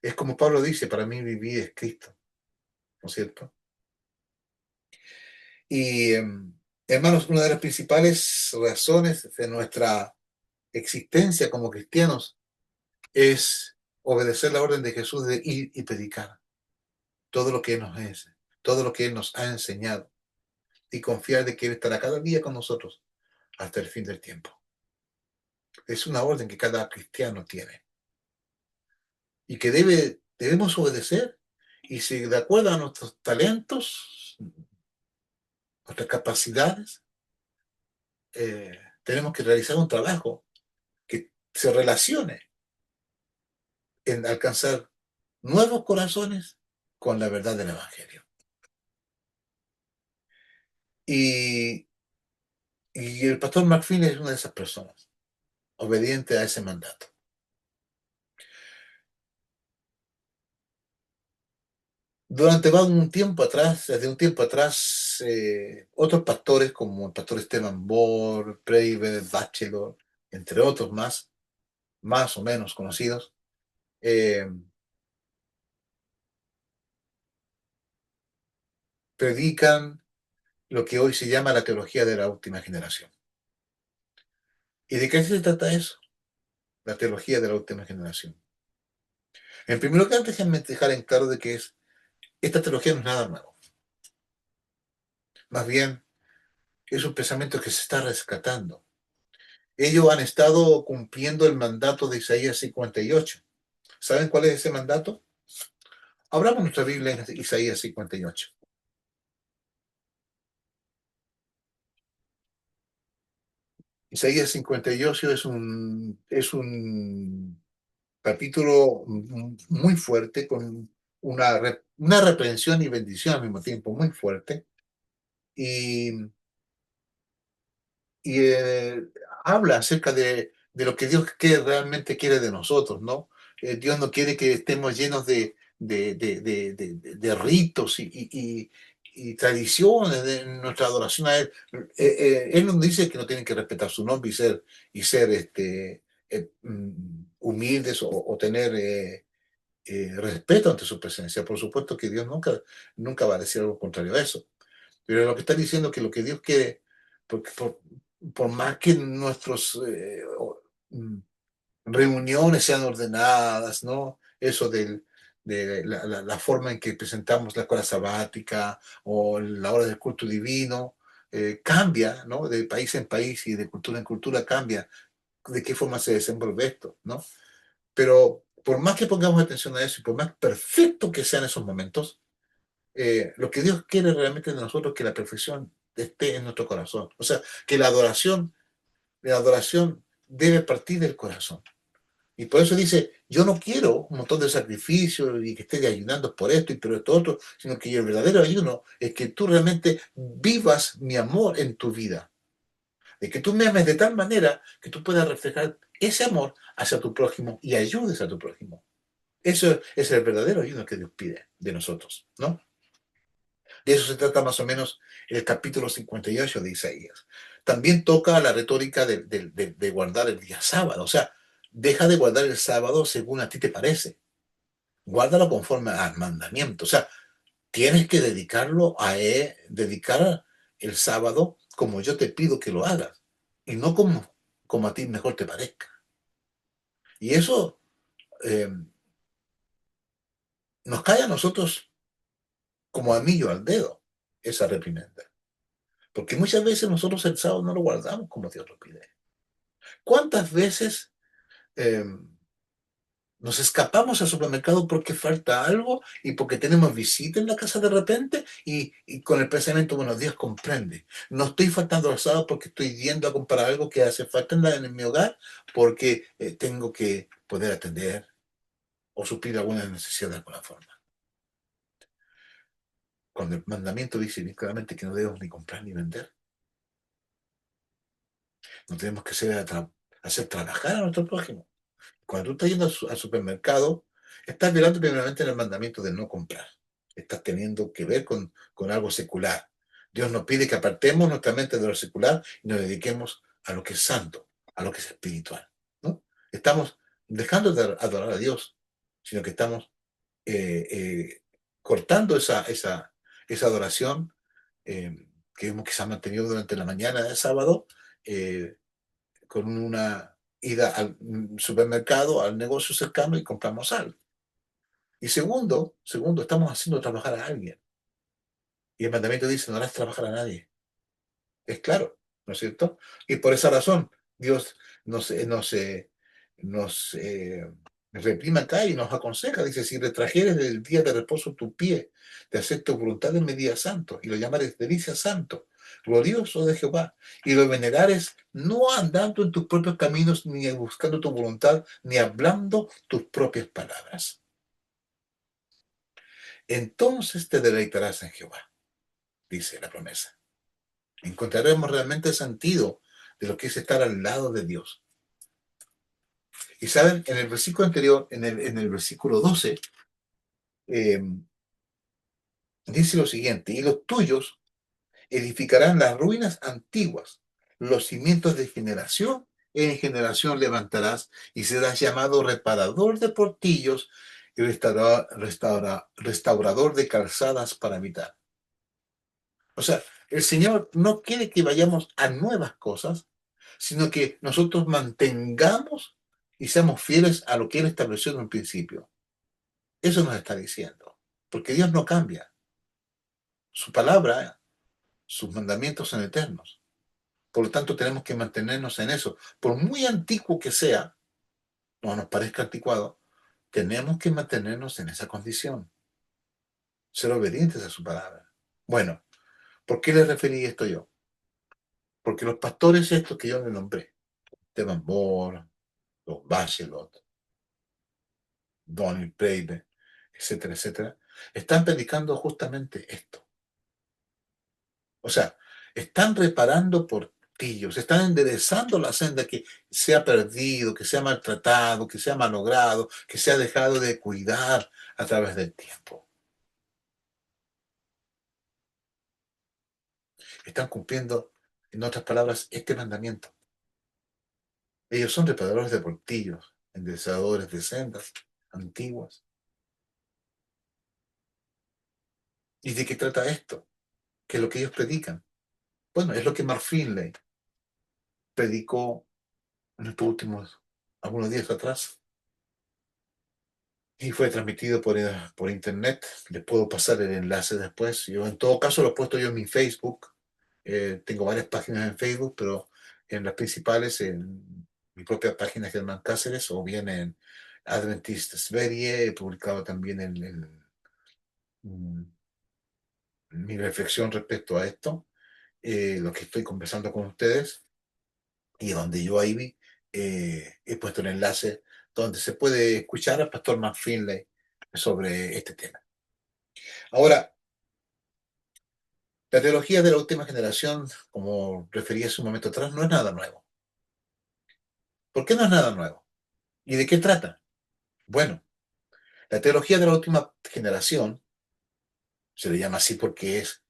S1: Es como Pablo dice, para mí vivir es Cristo, ¿no es cierto? Y hermanos, una de las principales razones de nuestra existencia como cristianos es obedecer la orden de Jesús de ir y predicar todo lo que Él nos es, todo lo que Él nos ha enseñado y confiar de que Él estará cada día con nosotros hasta el fin del tiempo. Es una orden que cada cristiano tiene y que debemos obedecer y si de acuerdo a nuestros talentos, nuestras capacidades, tenemos que realizar un trabajo que se relacione en alcanzar nuevos corazones con la verdad del Evangelio. Y, y el pastor McFinn es una de esas personas, obediente a ese mandato. Desde un tiempo atrás, otros pastores como el pastor Esteban Bohr, Preiber, Batchelor, entre otros más o menos conocidos, eh, predican lo que hoy se llama la teología de la última generación. ¿Y de qué se trata eso? La teología de la última generación. En primer lugar, déjenme dejar en claro de que esta teología no es nada nuevo. Más bien, es un pensamiento que se está rescatando. Ellos han estado cumpliendo el mandato de Isaías 58. ¿Saben cuál es ese mandato? Abramos nuestra Biblia en Isaías 58. Isaías 58 es un capítulo muy fuerte, con una reprensión y bendición al mismo tiempo, muy fuerte. Y, y habla acerca de lo que Dios realmente quiere de nosotros, ¿no? Dios no quiere que estemos llenos de ritos y tradiciones de nuestra adoración a Él. Él nos dice que no tienen que respetar su nombre y ser humildes o tener respeto ante su presencia. Por supuesto que Dios nunca va a decir algo contrario a eso. Pero lo que está diciendo es que lo que Dios quiere, porque por más que nuestras reuniones sean ordenadas, ¿no? Eso de la forma en que presentamos la escuela sabática o la hora del culto divino, cambia, ¿no? De país en país y de cultura en cultura cambia de qué forma se desenvuelve esto, ¿no? Pero por más que pongamos atención a eso y por más perfecto que sean esos momentos, lo que Dios quiere realmente de nosotros es que la perfección esté en nuestro corazón. O sea, que la adoración debe partir del corazón. Y por eso dice, yo no quiero un montón de sacrificios y que estés ayunando por esto y por esto otro, sino que el verdadero ayuno es que tú realmente vivas mi amor en tu vida. De que tú me ames de tal manera que tú puedas reflejar ese amor hacia tu prójimo y ayudes a tu prójimo. Eso es el verdadero ayuno que Dios pide de nosotros, ¿no? De eso se trata más o menos el capítulo 58 de Isaías. También toca la retórica de guardar el día sábado. O sea, deja de guardar el sábado según a ti te parece. Guárdalo conforme al mandamiento. O sea, tienes que dedicar el sábado como yo te pido que lo hagas y no como a ti mejor te parezca. Y eso eh, nos cae a nosotros como anillo al dedo, esa reprimenda. Porque muchas veces nosotros el sábado no lo guardamos como Dios lo pide. ¿Cuántas veces eh, nos escapamos al supermercado porque falta algo y porque tenemos visita en la casa de repente y con el pensamiento, bueno, Dios comprende. No estoy faltando al sábado porque estoy yendo a comprar algo que hace falta en mi hogar porque tengo que poder atender o suplir alguna necesidad de alguna forma. Cuando el mandamiento dice bien claramente que no debemos ni comprar ni vender, no tenemos que hacer trabajar a nuestro prójimo. Cuando tú estás yendo al supermercado, estás violando primeramente el mandamiento de no comprar. Estás teniendo que ver con algo secular. Dios nos pide que apartemos nuestra mente de lo secular y nos dediquemos a lo que es santo, a lo que es espiritual, ¿no? Estamos dejando de adorar a Dios, sino que estamos eh, eh, cortando esa adoración que se ha mantenido durante la mañana del sábado, eh, con una ida al supermercado, al negocio cercano y compramos algo. Y segundo, estamos haciendo trabajar a alguien. Y el mandamiento dice, no harás trabajar a nadie. Es claro, ¿no es cierto? Y por esa razón, Dios nos reprime acá y nos aconseja. Dice, si retrajeres del día de reposo tu pie, de hacer tu voluntad en mi día santo, y lo llamares delicia santo, glorioso de Jehová, y lo venerares no andando en tus propios caminos, ni buscando tu voluntad, ni hablando tus propias palabras. Entonces te deleitarás en Jehová, dice la promesa. Encontraremos realmente sentido de lo que es estar al lado de Dios. Y saben, en el versículo anterior, en el versículo 12, eh, dice lo siguiente, y los tuyos edificarán las ruinas antiguas, los cimientos de generación en generación levantarás y serás llamado reparador de portillos y restaurador de calzadas para habitar. O sea, el Señor no quiere que vayamos a nuevas cosas, sino que nosotros mantengamos y seamos fieles a lo que Él estableció en un principio. Eso nos está diciendo, porque Dios no cambia. Su palabra, sus mandamientos son eternos. Por lo tanto, tenemos que mantenernos en eso. Por muy antiguo que sea, no nos parezca anticuado, tenemos que mantenernos en esa condición, ser obedientes a su palabra. Bueno, ¿por qué le referí esto yo? Porque los pastores estos que yo le nombré, Esteban Moore, los Bachelot, Donny Brave, etcétera, etcétera, están predicando justamente esto. O sea, están reparando portillos, están enderezando la senda que se ha perdido, que se ha maltratado, que se ha malogrado, que se ha dejado de cuidar a través del tiempo. Están cumpliendo, en otras palabras, este mandamiento. Ellos son reparadores de portillos, enderezadores de sendas antiguas. ¿Y de qué trata esto? ¿Qué es lo que ellos predican? Bueno, es lo que Mark Finley predicó en estos últimos, algunos días atrás, y fue transmitido por internet. Les puedo pasar el enlace después. Yo, en todo caso, lo he puesto yo en mi Facebook. Tengo varias páginas en Facebook, pero en las principales, en mi propia página Germán Cáceres, o bien en Adventist Serie, he publicado también mm, mi reflexión respecto a esto, lo que estoy conversando con ustedes, y donde yo ahí he puesto el enlace donde se puede escuchar al pastor Mark Finley sobre este tema. Ahora, la teología de la última generación, como referí hace un momento atrás, no es nada nuevo. ¿Por qué no es nada nuevo? ¿Y de qué trata? Bueno, la teología de la última generación se le llama así porque es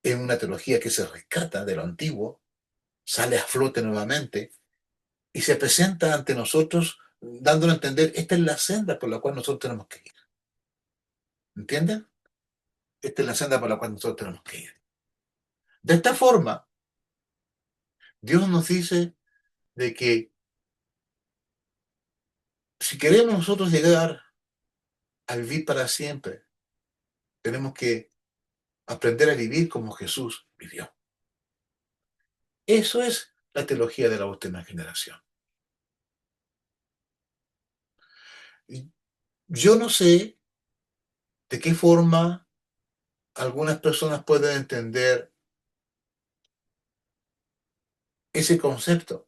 S1: una teología que se rescata de lo antiguo, sale a flote nuevamente y se presenta ante nosotros dándonos a entender, esta es la senda por la cual nosotros tenemos que ir. ¿Entienden? Esta es la senda por la cual nosotros tenemos que ir. De esta forma, Dios nos dice de que si queremos nosotros llegar a vivir para siempre, tenemos que aprender a vivir como Jesús vivió. Eso es la teología de la última generación. Yo no sé de qué forma algunas personas pueden entender ese concepto.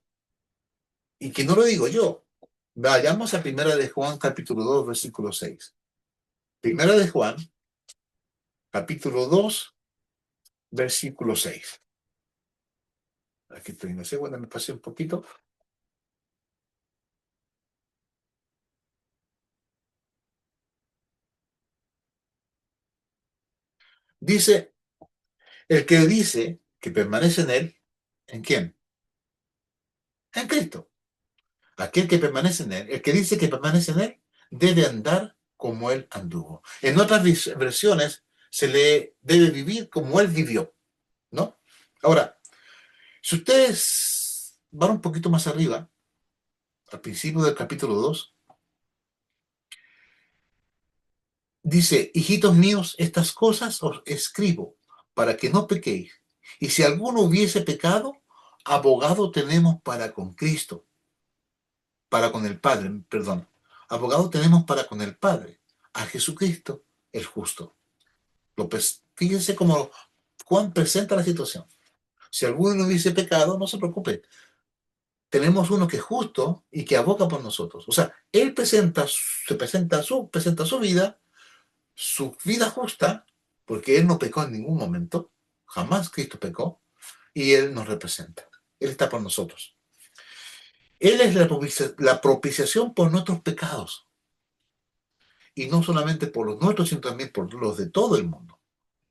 S1: Y que no lo digo yo. Vayamos a Primera de Juan, capítulo 2, versículo 6. Primera de Juan, capítulo 2, versículo 6. Aquí estoy, no sé, bueno, me pasé un poquito. Dice, el que dice que permanece en él, ¿en quién? En Cristo. Aquel que permanece en él, el que dice que permanece en él, debe andar como él anduvo. En otras versiones se le debe vivir como él vivió, ¿no? Ahora, si ustedes van un poquito más arriba, al principio del capítulo 2, dice, hijitos míos, estas cosas os escribo para que no pequéis. Y si alguno hubiese pecado, abogado tenemos para con Cristo, para con el Padre, perdón. Abogado tenemos para con el Padre, a Jesucristo el justo. Fíjense cómo Juan presenta la situación. Si alguno no hubiese pecado, no se preocupe. Tenemos uno que es justo y que aboga por nosotros. O sea, él presenta su vida, su vida justa, porque él no pecó en ningún momento, jamás Cristo pecó, y él nos representa. Él está por nosotros. Él es la propiciación por nuestros pecados, y no solamente por los nuestros, sino también por los de todo el mundo.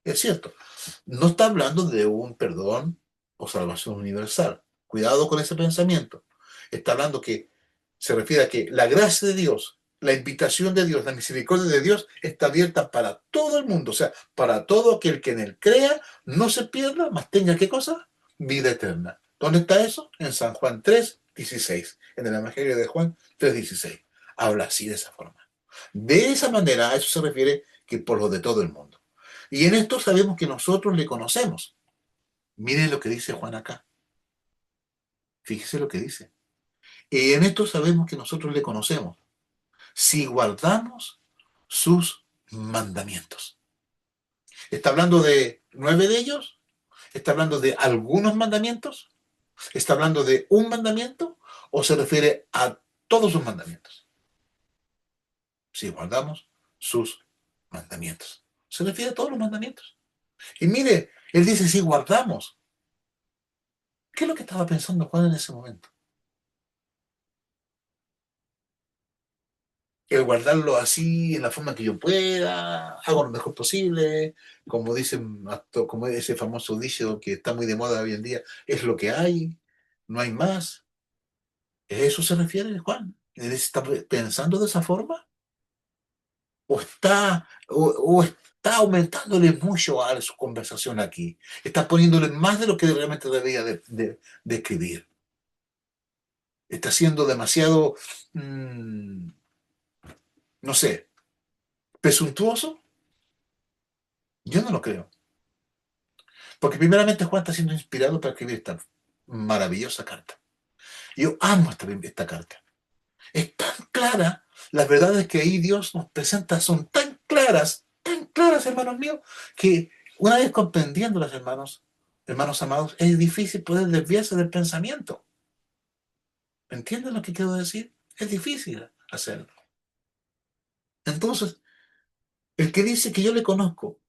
S1: Es cierto, no está hablando de un perdón o salvación universal. Cuidado con ese pensamiento. Está hablando que se refiere a que la gracia de Dios, la invitación de Dios, la misericordia de Dios está abierta para todo el mundo. O sea, para todo aquel que en él crea, no se pierda, mas tenga ¿qué cosa? Vida eterna. ¿Dónde está eso? En San Juan 3:16. En el Evangelio de Juan 3:16. Habla así de esa forma. De esa manera, a eso se refiere que por lo de todo el mundo. Y en esto sabemos que nosotros le conocemos. Miren lo que dice Juan acá. Fíjese lo que dice. Y en esto sabemos que nosotros le conocemos. Si guardamos sus mandamientos. ¿Está hablando de 9 de ellos? ¿Está hablando de algunos mandamientos? ¿Está hablando de un mandamiento? ¿O se refiere a todos sus mandamientos? si guardamos sus mandamientos. Se refiere a todos los mandamientos. Y mire, él dice si guardamos. ¿Qué es lo que estaba pensando Juan en ese momento? El guardarlo así, en la forma que yo pueda, hago lo mejor posible, como dicen, como ese famoso dicho que está muy de moda hoy en día, es lo que hay, no hay más. ¿A eso se refiere Juan? ¿Él está pensando de esa forma? ¿O está aumentándole mucho a su conversación aquí? ¿Está poniéndole más de lo que realmente debería de escribir? ¿Está siendo demasiado, no sé, presuntuoso? Yo no lo creo. Porque primeramente Juan está siendo inspirado para escribir esta maravillosa carta. Yo amo esta carta. Es tan clara, las verdades que ahí Dios nos presenta son tan claras, hermanos míos, que una vez comprendiéndolas, hermanos amados, es difícil poder desviarse del pensamiento. ¿Entienden lo que quiero decir? Es difícil hacerlo. Entonces, el que dice que yo le conozco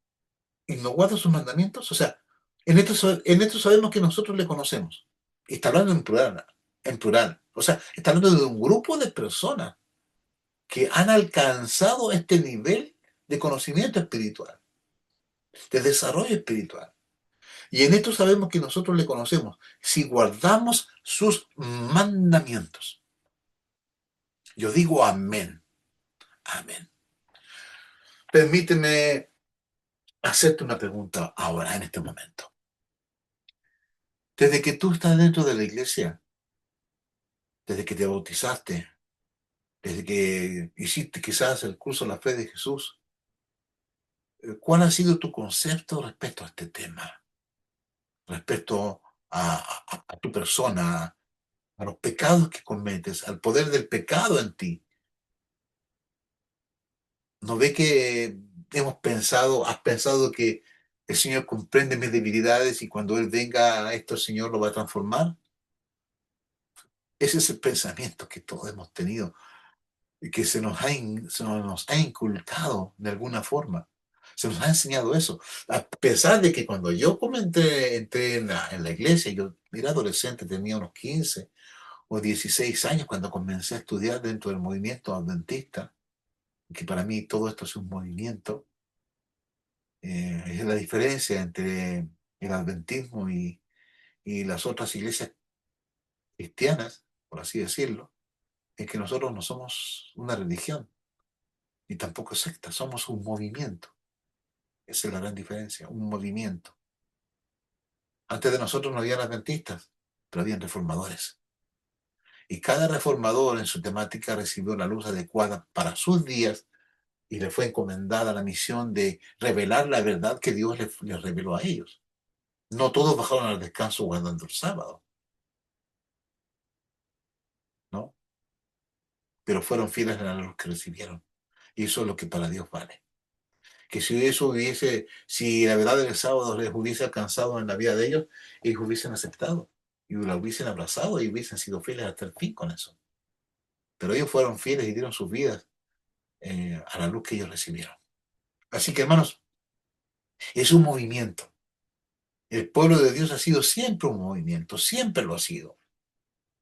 S1: y no guarda sus mandamientos, o sea, en esto sabemos que nosotros le conocemos. Y está hablando en plural, en plural. O sea, está hablando de un grupo de personas que han alcanzado este nivel de conocimiento espiritual, de desarrollo espiritual. Y en esto sabemos que nosotros le conocemos si guardamos sus mandamientos. Yo digo amén, amén. Permíteme hacerte una pregunta ahora, en este momento. Desde que tú estás dentro de la iglesia, desde que te bautizaste, desde que hiciste quizás el curso de la fe de Jesús, ¿cuál ha sido tu concepto respecto a este tema? Respecto a tu persona, a los pecados que cometes, al poder del pecado en ti. ¿No ve que has pensado que el Señor comprende mis debilidades y cuando Él venga a esto el Señor lo va a transformar? Ese es el pensamiento que todos hemos tenido y que se nos ha inculcado de alguna forma. Se nos ha enseñado eso. A pesar de que cuando yo entré en la iglesia, yo era adolescente, tenía unos 15 o 16 años cuando comencé a estudiar dentro del movimiento adventista, que para mí todo esto es un movimiento. Es la diferencia entre el adventismo y las otras iglesias cristianas, por así decirlo, es que nosotros no somos una religión, ni tampoco secta, somos un movimiento. Esa es la gran diferencia, un movimiento. Antes de nosotros no habían adventistas, pero habían reformadores. Y cada reformador en su temática recibió la luz adecuada para sus días y le fue encomendada la misión de revelar la verdad que Dios les reveló a ellos. No todos bajaron al descanso guardando el sábado, ¿no? Pero fueron fieles a los que recibieron. Y eso es lo que para Dios vale. Que si la verdad del sábado les hubiese alcanzado en la vida de ellos hubiesen aceptado y la hubiesen abrazado y hubiesen sido fieles hasta el fin con eso. Pero ellos fueron fieles y dieron sus vidas a la luz que ellos recibieron. Así que, hermanos, es un movimiento. El pueblo de Dios ha sido siempre un movimiento, siempre lo ha sido.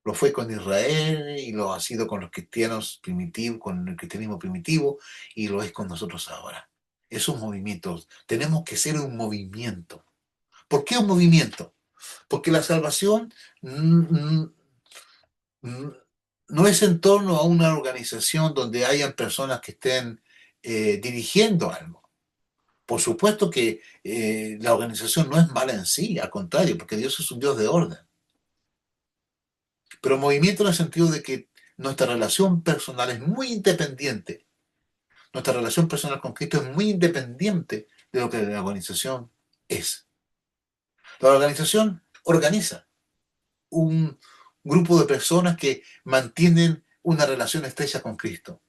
S1: Lo fue con Israel y lo ha sido con los cristianos primitivos, con el cristianismo primitivo y lo es con nosotros ahora. Es un movimiento. Tenemos que ser un movimiento. ¿Por qué un movimiento? Porque la salvación no es en torno a una organización donde hayan personas que estén dirigiendo algo. Por supuesto que la organización no es mala en sí, al contrario, porque Dios es un Dios de orden. Pero movimiento en el sentido de que nuestra relación personal es muy independiente. Nuestra relación personal con Cristo es muy independiente de lo que la organización es. La organización organiza un grupo de personas que mantienen una relación estrecha con Cristo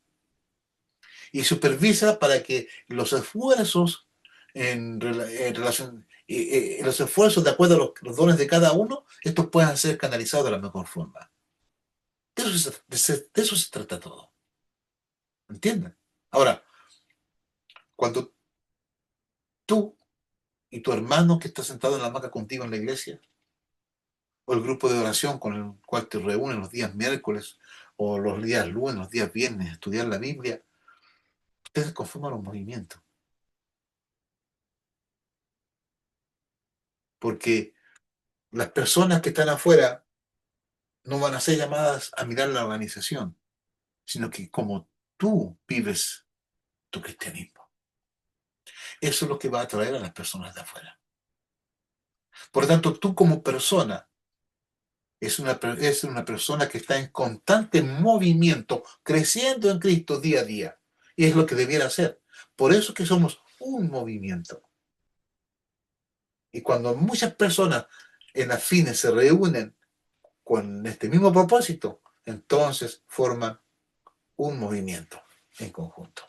S1: y supervisa para que los esfuerzos en relación, los esfuerzos de acuerdo a los dones de cada uno, estos puedan ser canalizados de la mejor forma. De eso se trata todo. ¿Entienden? Ahora, cuando tú y tu hermano que está sentado en la hamaca contigo en la iglesia, o el grupo de oración con el cual te reúnen los días miércoles o los días lunes, los días viernes, a estudiar la Biblia, ustedes conforman un movimiento. Porque las personas que están afuera no van a ser llamadas a mirar la organización, sino que como tú vives tu cristianismo. Eso es lo que va a atraer a las personas de afuera. Por lo tanto, tú como persona es una persona que está en constante movimiento, creciendo en Cristo día a día. Y es lo que debiera ser. Por eso es que somos un movimiento. Y cuando muchas personas en las fines se reúnen con este mismo propósito, entonces forman un movimiento en conjunto.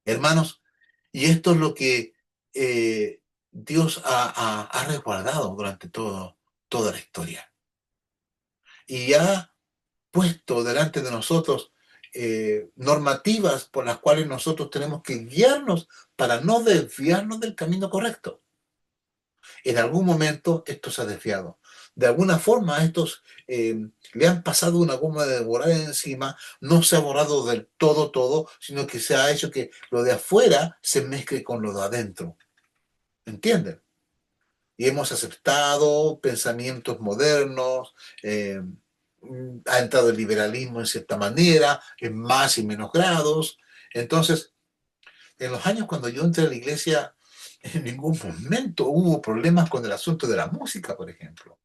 S1: Hermanos, y esto es lo que Dios ha resguardado durante toda la historia. Y ha puesto delante de nosotros normativas por las cuales nosotros tenemos que guiarnos para no desviarnos del camino correcto. En algún momento esto se ha desviado. De alguna forma a estos le han pasado una goma de borrar encima, no se ha borrado del todo, sino que se ha hecho que lo de afuera se mezcle con lo de adentro. ¿Entienden? Y hemos aceptado pensamientos modernos, ha entrado el liberalismo en cierta manera, en más y menos grados. Entonces, en los años cuando yo entré a la iglesia, en ningún momento hubo problemas con el asunto de la música, por ejemplo.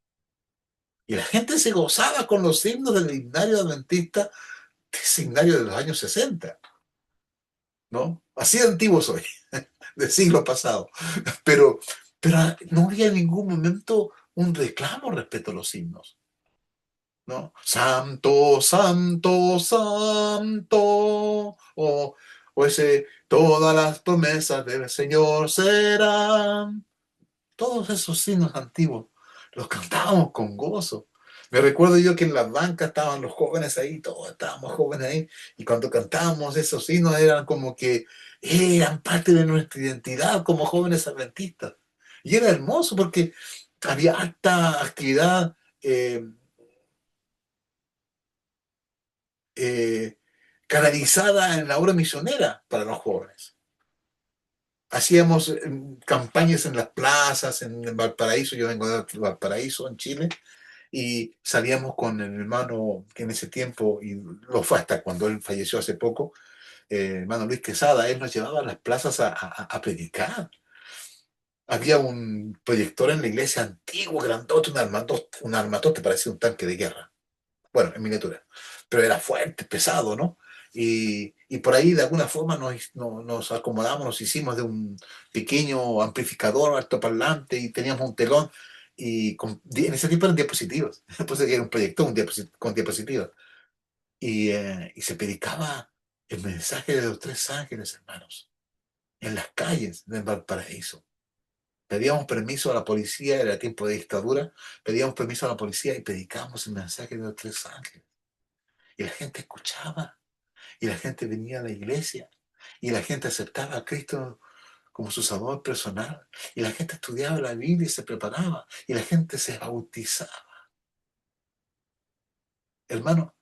S1: Y la gente se gozaba con los himnos del himnario adventista, que es himnario de los años 60, ¿no? Así de antiguo soy, del siglo pasado. Pero, pero no había en ningún momento un reclamo respecto a los himnos, ¿no? Santo, santo, santo. O ese, todas las promesas del Señor serán. Todos esos himnos antiguos los cantábamos con gozo. Me recuerdo yo que en las bancas estaban los jóvenes ahí, todos estábamos jóvenes ahí, y cuando cantábamos esos himnos eran como que eran parte de nuestra identidad como jóvenes adventistas. Y era hermoso porque había alta actividad eh, canalizada en la obra misionera para los jóvenes. Hacíamos campañas en las plazas, en Valparaíso, yo vengo de Valparaíso, en Chile, y salíamos con el hermano que en ese tiempo, y lo fue hasta cuando él falleció hace poco, hermano Luis Quesada, él nos llevaba a las plazas a predicar. Había un proyector en la iglesia antiguo, grandote, un armatoste, parecía un tanque de guerra. Bueno, en miniatura, pero era fuerte, pesado, ¿no? Y por ahí de alguna forma nos acomodamos, nos hicimos de un pequeño amplificador altoparlante y teníamos un telón y en ese tiempo eran diapositivas, pues era un proyector con diapositivas y se predicaba el mensaje de los tres ángeles, hermanos, en las calles de Valparaíso. Pedíamos permiso a la policía, era tiempo de dictadura, pedíamos permiso a la policía y predicábamos el mensaje de los tres ángeles. Y la gente escuchaba, y la gente venía a la iglesia, y la gente aceptaba a Cristo como su salvador personal, y la gente estudiaba la Biblia y se preparaba, y la gente se bautizaba. Hermano,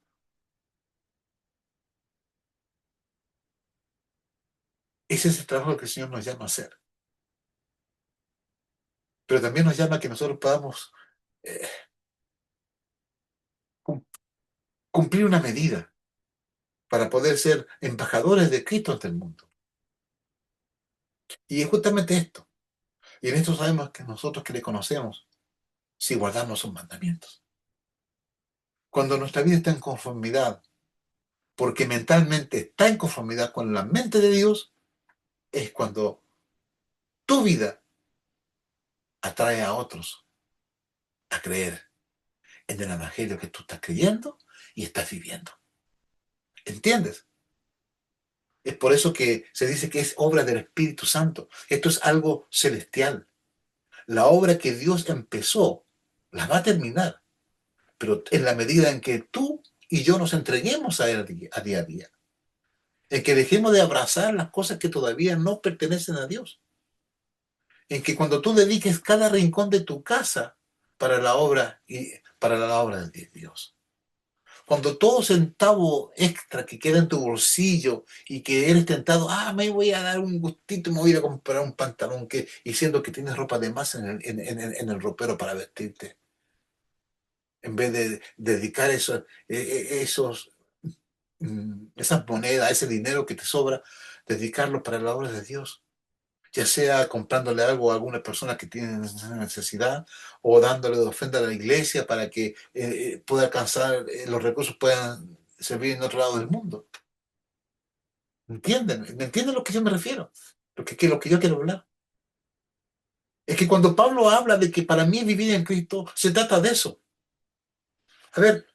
S1: ese es el trabajo que el Señor nos llama a hacer. Pero también nos llama a que nosotros podamos eh, cumplir una medida para poder ser embajadores de Cristo ante el mundo. Y es justamente esto. Y en esto sabemos que nosotros que le conocemos, si guardamos sus mandamientos. Cuando nuestra vida está en conformidad porque mentalmente está en conformidad con la mente de Dios, es cuando tu vida atrae a otros a creer en el evangelio que tú estás creyendo y estás viviendo. ¿Entiendes? Es por eso que se dice que es obra del Espíritu Santo. Esto es algo celestial. La obra que Dios empezó, la va a terminar, pero en la medida en que tú y yo nos entreguemos a Él a día a día. en que dejemos de abrazar las cosas que todavía no pertenecen a Dios, en que cuando tú dediques cada rincón de tu casa para la obra y para la obra de Dios. Cuando todo centavo extra que queda en tu bolsillo y que eres tentado, me voy a dar un gustito, me voy a ir a comprar un pantalón que, y siendo que tienes ropa de más en el ropero para vestirte, en vez de dedicar esos, esas monedas, ese dinero que te sobra, dedicarlo para la obra de Dios, ya sea comprándole algo a alguna persona que tiene necesidad o dándole de ofrenda a la iglesia para que pueda alcanzar, los recursos puedan servir en otro lado del mundo. ¿Entienden? ¿Me entienden a lo que yo me refiero? Lo que yo quiero hablar. Es que cuando Pablo habla de que para mí vivir en Cristo, se trata de eso. A ver,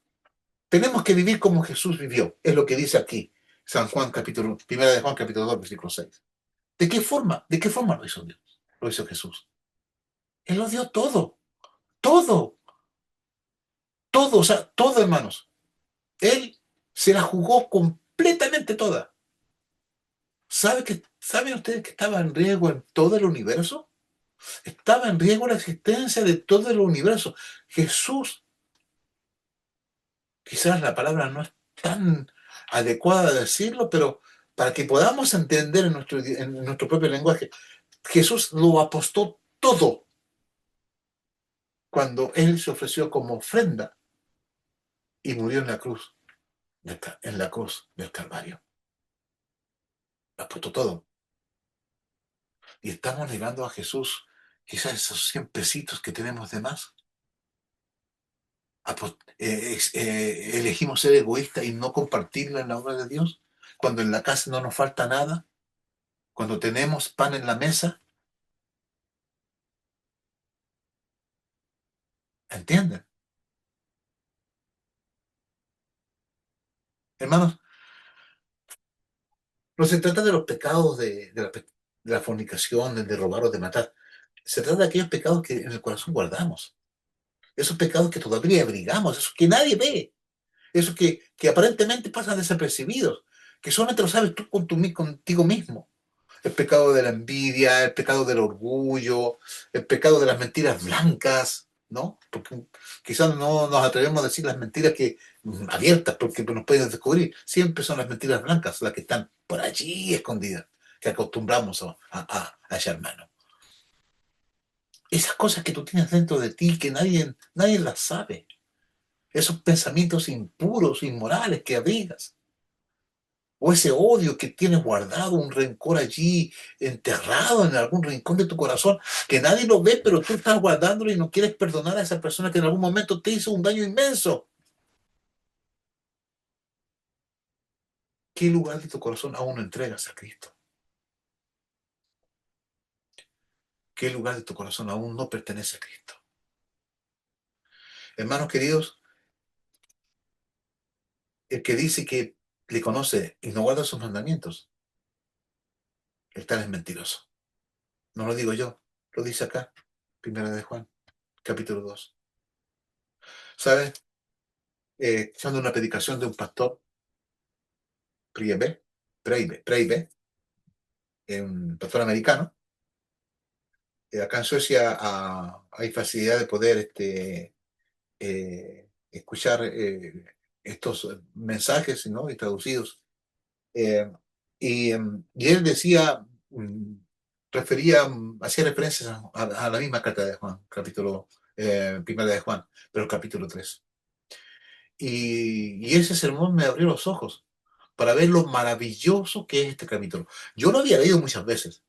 S1: tenemos que vivir como Jesús vivió. Es lo que dice aquí, San Juan capítulo, primera de Juan capítulo 2, versículo 6. ¿De qué forma? ¿De qué forma lo hizo Dios? Lo hizo Jesús. Él lo dio todo, todo, todo, o sea, todo, hermanos. Él se la jugó completamente toda. ¿Saben ustedes que estaba en riesgo en todo el universo? Estaba en riesgo la existencia de todo el universo. Jesús, quizás la palabra no es tan adecuada de decirlo, pero para que podamos entender en nuestro propio lenguaje, Jesús lo apostó todo cuando Él se ofreció como ofrenda y murió en la cruz del Calvario. Lo apostó todo. Y estamos negando a Jesús quizás esos 100 pesitos que tenemos de más. Elegimos ser egoístas y no compartirla en la obra de Dios. Cuando en la casa no nos falta nada, cuando tenemos pan en la mesa, ¿entienden? Hermanos, no se trata de los pecados de la fornicación, de robar o de matar. Se trata de aquellos pecados que en el corazón guardamos. Esos pecados que todavía abrigamos, esos que nadie ve, esos que aparentemente pasan desapercibidos, que solamente lo sabes tú contigo mismo. El pecado de la envidia, el pecado del orgullo, el pecado de las mentiras blancas, ¿no? Porque quizás no nos atrevemos a decir las mentiras que abiertas, porque nos pueden descubrir. Siempre son las mentiras blancas las que están por allí escondidas, que acostumbramos a echar mano. Esas cosas que tú tienes dentro de ti que nadie las sabe. Esos pensamientos impuros, inmorales que abrigas. O ese odio que tienes guardado, un rencor allí enterrado en algún rincón de tu corazón, que nadie lo ve, pero tú estás guardándolo y no quieres perdonar a esa persona que en algún momento te hizo un daño inmenso. ¿Qué lugar de tu corazón aún no entregas a Cristo? ¿Qué lugar de tu corazón aún no pertenece a Cristo? Hermanos queridos, el que dice que le conoce y no guarda sus mandamientos, el tal es mentiroso. No lo digo yo, lo dice acá, Primera de Juan, capítulo 2. ¿Sabes? Escuchando una predicación de un pastor, Preibe, un pastor americano. Acá en Suecia hay facilidad de poder escuchar estos mensajes, ¿no? Y traducidos. Eh, y él decía, hacía referencias a la misma carta de Juan, capítulo primera de Juan, pero el capítulo 3. Y ese sermón me abrió los ojos para ver lo maravilloso que es este capítulo. Yo lo había leído muchas veces,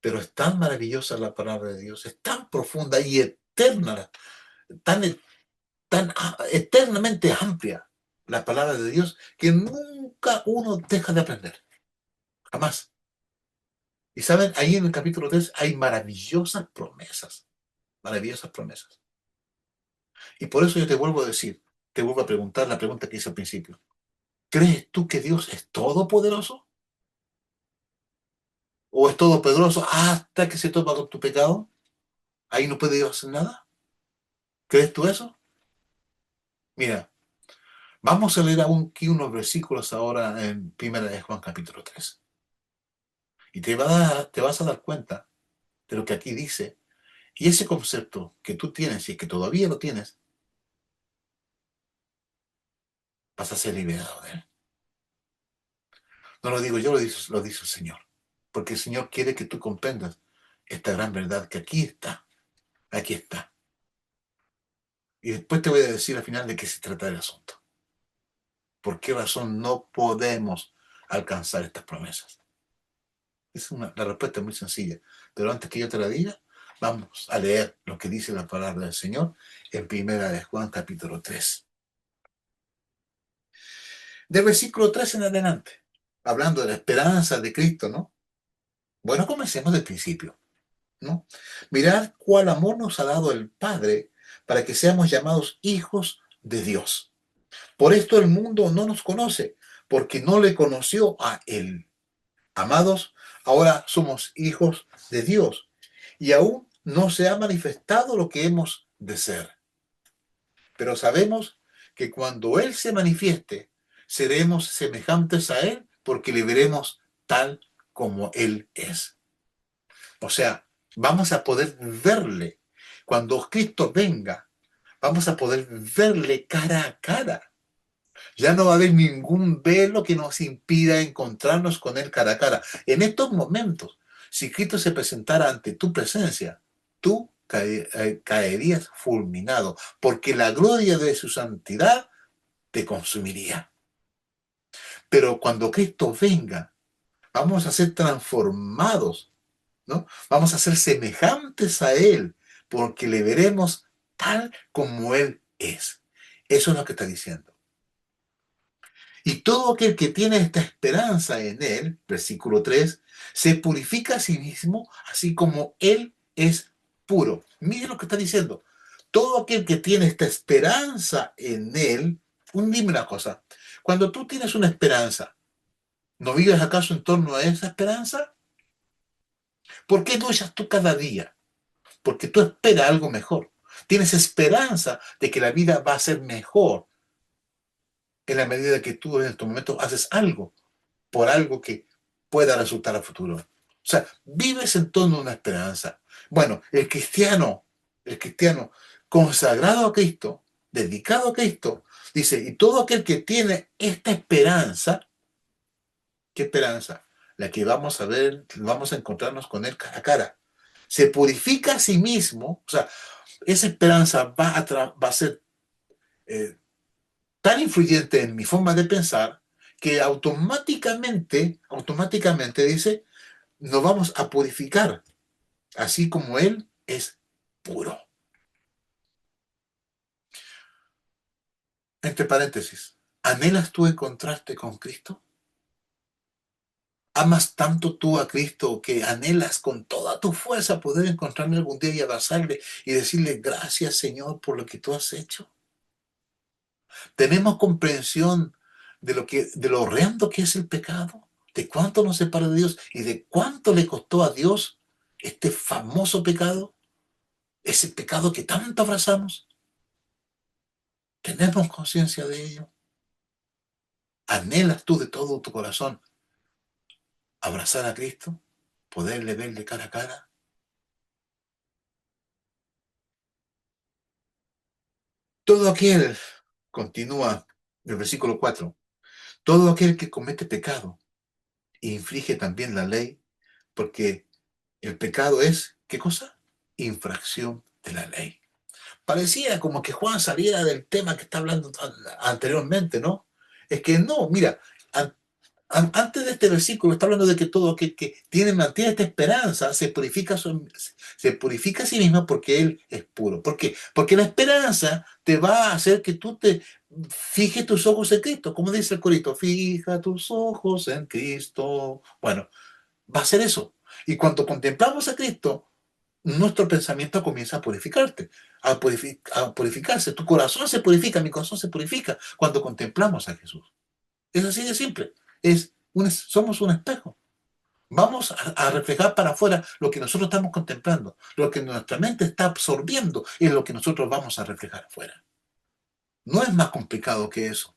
S1: pero es tan maravillosa la palabra de Dios, es tan profunda y eterna, tan, eternamente amplia la palabra de Dios, que nunca uno deja de aprender, jamás. Y saben, ahí en el capítulo 3 hay maravillosas promesas. Y por eso yo te vuelvo a decir, te vuelvo a preguntar la pregunta que hice al principio. ¿Crees tú que Dios es todopoderoso? ¿O es todopoderoso hasta que se topa con tu pecado? ¿Ahí no puede Dios hacer nada? ¿Crees tú eso? Mira, Vamos a leer aún aquí unos versículos ahora en 1 Juan capítulo 3. Y te vas a dar cuenta de lo que aquí dice. Y ese concepto que tú tienes y que todavía lo tienes, vas a ser liberado de él. No lo digo yo, lo dice el Señor. Porque el Señor quiere que tú comprendas esta gran verdad que aquí está. Aquí está. Y después te voy a decir al final de qué se trata el asunto. ¿Por qué razón no podemos alcanzar estas promesas? La respuesta es muy sencilla. Pero antes que yo te la diga, vamos a leer lo que dice la palabra del Señor en 1 Juan capítulo 3. Del versículo 3 en adelante, hablando de la esperanza de Cristo, ¿no? Bueno, comencemos del principio, ¿no? Mirad cuál amor nos ha dado el Padre para que seamos llamados hijos de Dios. Por esto el mundo no nos conoce, porque no le conoció a Él. Amados, ahora somos hijos de Dios y aún no se ha manifestado lo que hemos de ser. Pero sabemos que cuando Él se manifieste, seremos semejantes a Él porque le veremos tal como Él es. O sea, vamos a poder verle. Cuando Cristo venga, vamos a poder verle cara a cara. Ya no va a haber ningún velo que nos impida encontrarnos con Él cara a cara. En estos momentos, si Cristo se presentara ante tu presencia, tú caerías fulminado, porque la gloria de su santidad te consumiría. Pero cuando Cristo venga, vamos a ser transformados, ¿no? Vamos a ser semejantes a Él, porque le veremos tal como Él es. Eso es lo que está diciendo. Y todo aquel que tiene esta esperanza en Él, versículo 3, se purifica a sí mismo, así como Él es puro. Mire lo que está diciendo. Todo aquel que tiene esta esperanza en Él, dime una cosa, cuando tú tienes una esperanza, ¿no vives acaso en torno a esa esperanza? ¿Por qué no echas tú cada día? Porque tú esperas algo mejor. Tienes esperanza de que la vida va a ser mejor en la medida que tú en estos momentos haces algo por algo que pueda resultar a futuro. O sea, vives en torno a una esperanza. Bueno, el cristiano consagrado a Cristo, dedicado a Cristo, dice, y todo aquel que tiene esta esperanza, ¿qué esperanza? La que vamos a ver, vamos a encontrarnos con Él cara a cara. Se purifica a sí mismo, o sea, esa esperanza va a ser tan influyente en mi forma de pensar que automáticamente dice, nos vamos a purificar, así como Él es puro. Entre paréntesis, ¿anhelas tú encontrarte con Cristo? ¿Amas tanto tú a Cristo que anhelas con toda tu fuerza poder encontrarme algún día y abrazarle y decirle gracias, Señor, por lo que tú has hecho? ¿Tenemos comprensión de lo horrendo que es el pecado? ¿De cuánto nos separa de Dios y de cuánto le costó a Dios este famoso pecado? Ese pecado que tanto abrazamos. ¿Tenemos conciencia de ello? ¿Anhelas tú de todo tu corazón abrazar a Cristo? ¿Poderle ver de cara a cara? Todo aquel, continúa el versículo 4, todo aquel que comete pecado infringe también la ley, porque el pecado es, ¿qué cosa? Infracción de la ley. Parecía como que Juan saliera del tema que está hablando anteriormente, ¿no? Es que no, mira, antes de este versículo está hablando de que todo aquel que mantiene esta esperanza se purifica a sí mismo porque Él es puro. ¿Por qué? Porque la esperanza te va a hacer que tú te fijes tus ojos en Cristo. Como dice el corito, fija tus ojos en Cristo. Bueno, va a ser eso. Y cuando contemplamos a Cristo, nuestro pensamiento comienza a purificarte, a purificarse. Tu corazón se purifica, mi corazón se purifica cuando contemplamos a Jesús. Es así de simple. Somos un espejo. Vamos a reflejar para afuera lo que nosotros estamos contemplando, lo que nuestra mente está absorbiendo es lo que nosotros vamos a reflejar afuera. No es más complicado que eso.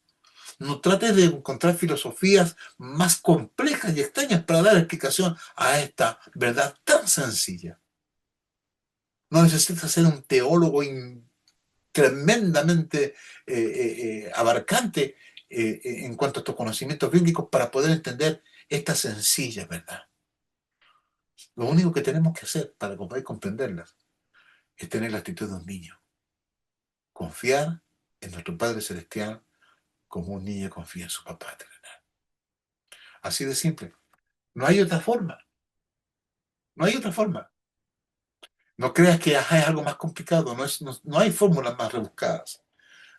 S1: No trates de encontrar filosofías más complejas y extrañas para dar explicación a esta verdad tan sencilla. No necesitas ser un teólogo tremendamente abarcante en cuanto a tus conocimientos bíblicos para poder entender esta sencilla verdad. Lo único que tenemos que hacer para poder comprenderlas es tener la actitud de un niño. Confiar en nuestro Padre Celestial como un niño confía en su papá terrenal. Así de simple. No hay otra forma. No hay otra forma. No creas que es algo más complicado. No hay fórmulas más rebuscadas.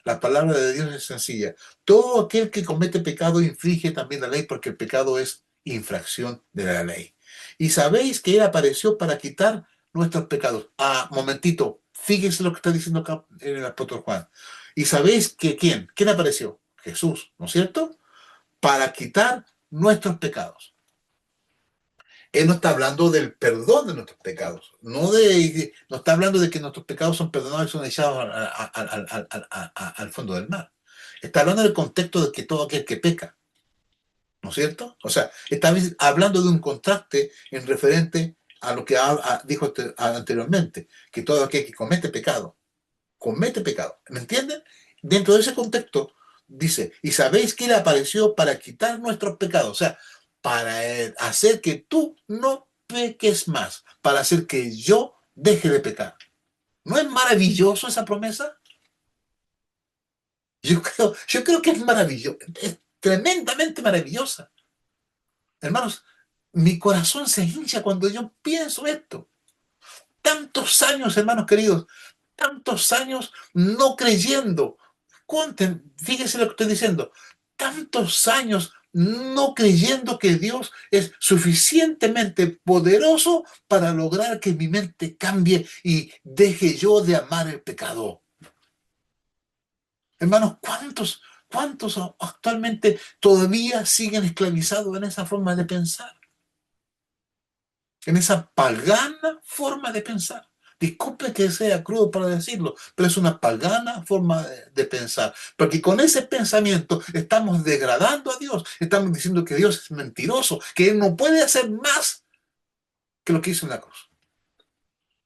S1: La palabra de Dios es sencilla. Todo aquel que comete pecado infringe también la ley porque el pecado es infracción de la ley. Y sabéis que Él apareció para quitar nuestros pecados. Ah, momentito. Fíjense lo que está diciendo acá en el apóstol Juan. Y sabéis que ¿quién? ¿Quién apareció? Jesús, ¿no es cierto? Para quitar nuestros pecados. Él no está hablando del perdón de nuestros pecados, no está hablando de que nuestros pecados son perdonados y son echados al fondo del mar. Está hablando del contexto de que todo aquel que peca, ¿no es cierto? O sea, está hablando de un contraste en referente a lo que dijo anteriormente, que todo aquel que comete pecado, ¿me entienden? Dentro de ese contexto dice, y sabéis que Él apareció para quitar nuestros pecados, o sea, para hacer que tú no peques más, para hacer que yo deje de pecar. ¿No es maravilloso esa promesa? Yo creo que es maravilloso, es tremendamente maravillosa. Hermanos, mi corazón se hincha cuando yo pienso esto. Tantos años, hermanos queridos, tantos años no creyendo. Conten, fíjense lo que estoy diciendo. Tantos años no creyendo que Dios es suficientemente poderoso para lograr que mi mente cambie y deje yo de amar el pecado. Hermanos, ¿cuántos actualmente todavía siguen esclavizados en esa forma de pensar? En esa pagana forma de pensar. Disculpe que sea crudo para decirlo, pero es una pagana forma de pensar. Porque con ese pensamiento estamos degradando a Dios. Estamos diciendo que Dios es mentiroso, que Él no puede hacer más que lo que hizo en la cruz.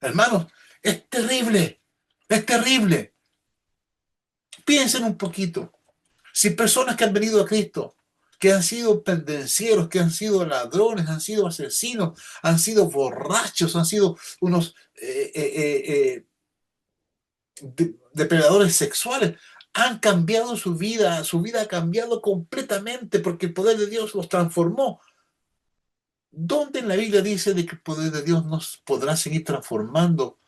S1: Hermanos, es terrible, es terrible. Piensen un poquito. Si personas que han venido a Cristo, que han sido pendencieros, que han sido ladrones, han sido asesinos, han sido borrachos, han sido unos depredadores sexuales, han cambiado su vida ha cambiado completamente porque el poder de Dios los transformó. ¿Dónde en la Biblia dice de que el poder de Dios nos podrá seguir transformando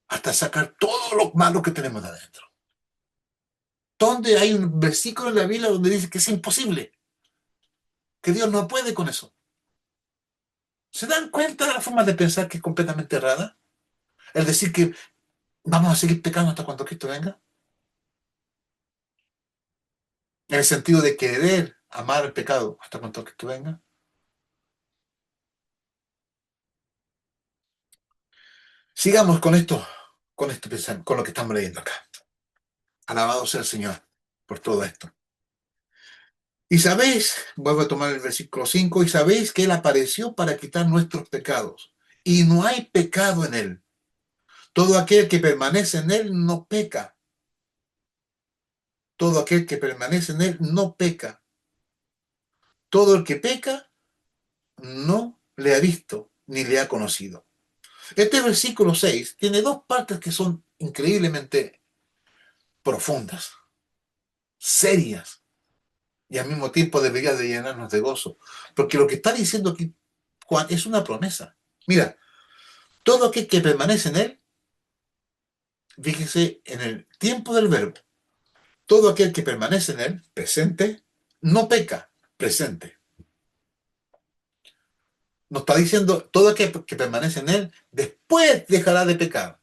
S1: hasta sacar todo lo malo que tenemos de adentro? ¿Dónde hay un versículo en la Biblia donde dice que es imposible? Que Dios no puede con eso. ¿Se dan cuenta de la forma de pensar que es completamente errada? Es decir, que vamos a seguir pecando hasta cuando Cristo venga. En el sentido de querer amar el pecado hasta cuando Cristo venga. Sigamos con lo que estamos leyendo acá. Alabado sea el Señor por todo esto. Y sabéis, vuelvo a tomar el versículo 5, y sabéis que Él apareció para quitar nuestros pecados. Y no hay pecado en Él. Todo aquel que permanece en Él no peca. Todo aquel que permanece en Él no peca. Todo el que peca no le ha visto ni le ha conocido. Este versículo 6 tiene dos partes que son increíblemente profundas, serias, y al mismo tiempo debería de llenarnos de gozo. Porque lo que está diciendo aquí Juan es una promesa. Mira, todo aquel que permanece en él, fíjese en el tiempo del verbo, todo aquel que permanece en él, presente, no peca, presente. No está diciendo todo aquel que permanece en él, después dejará de pecar.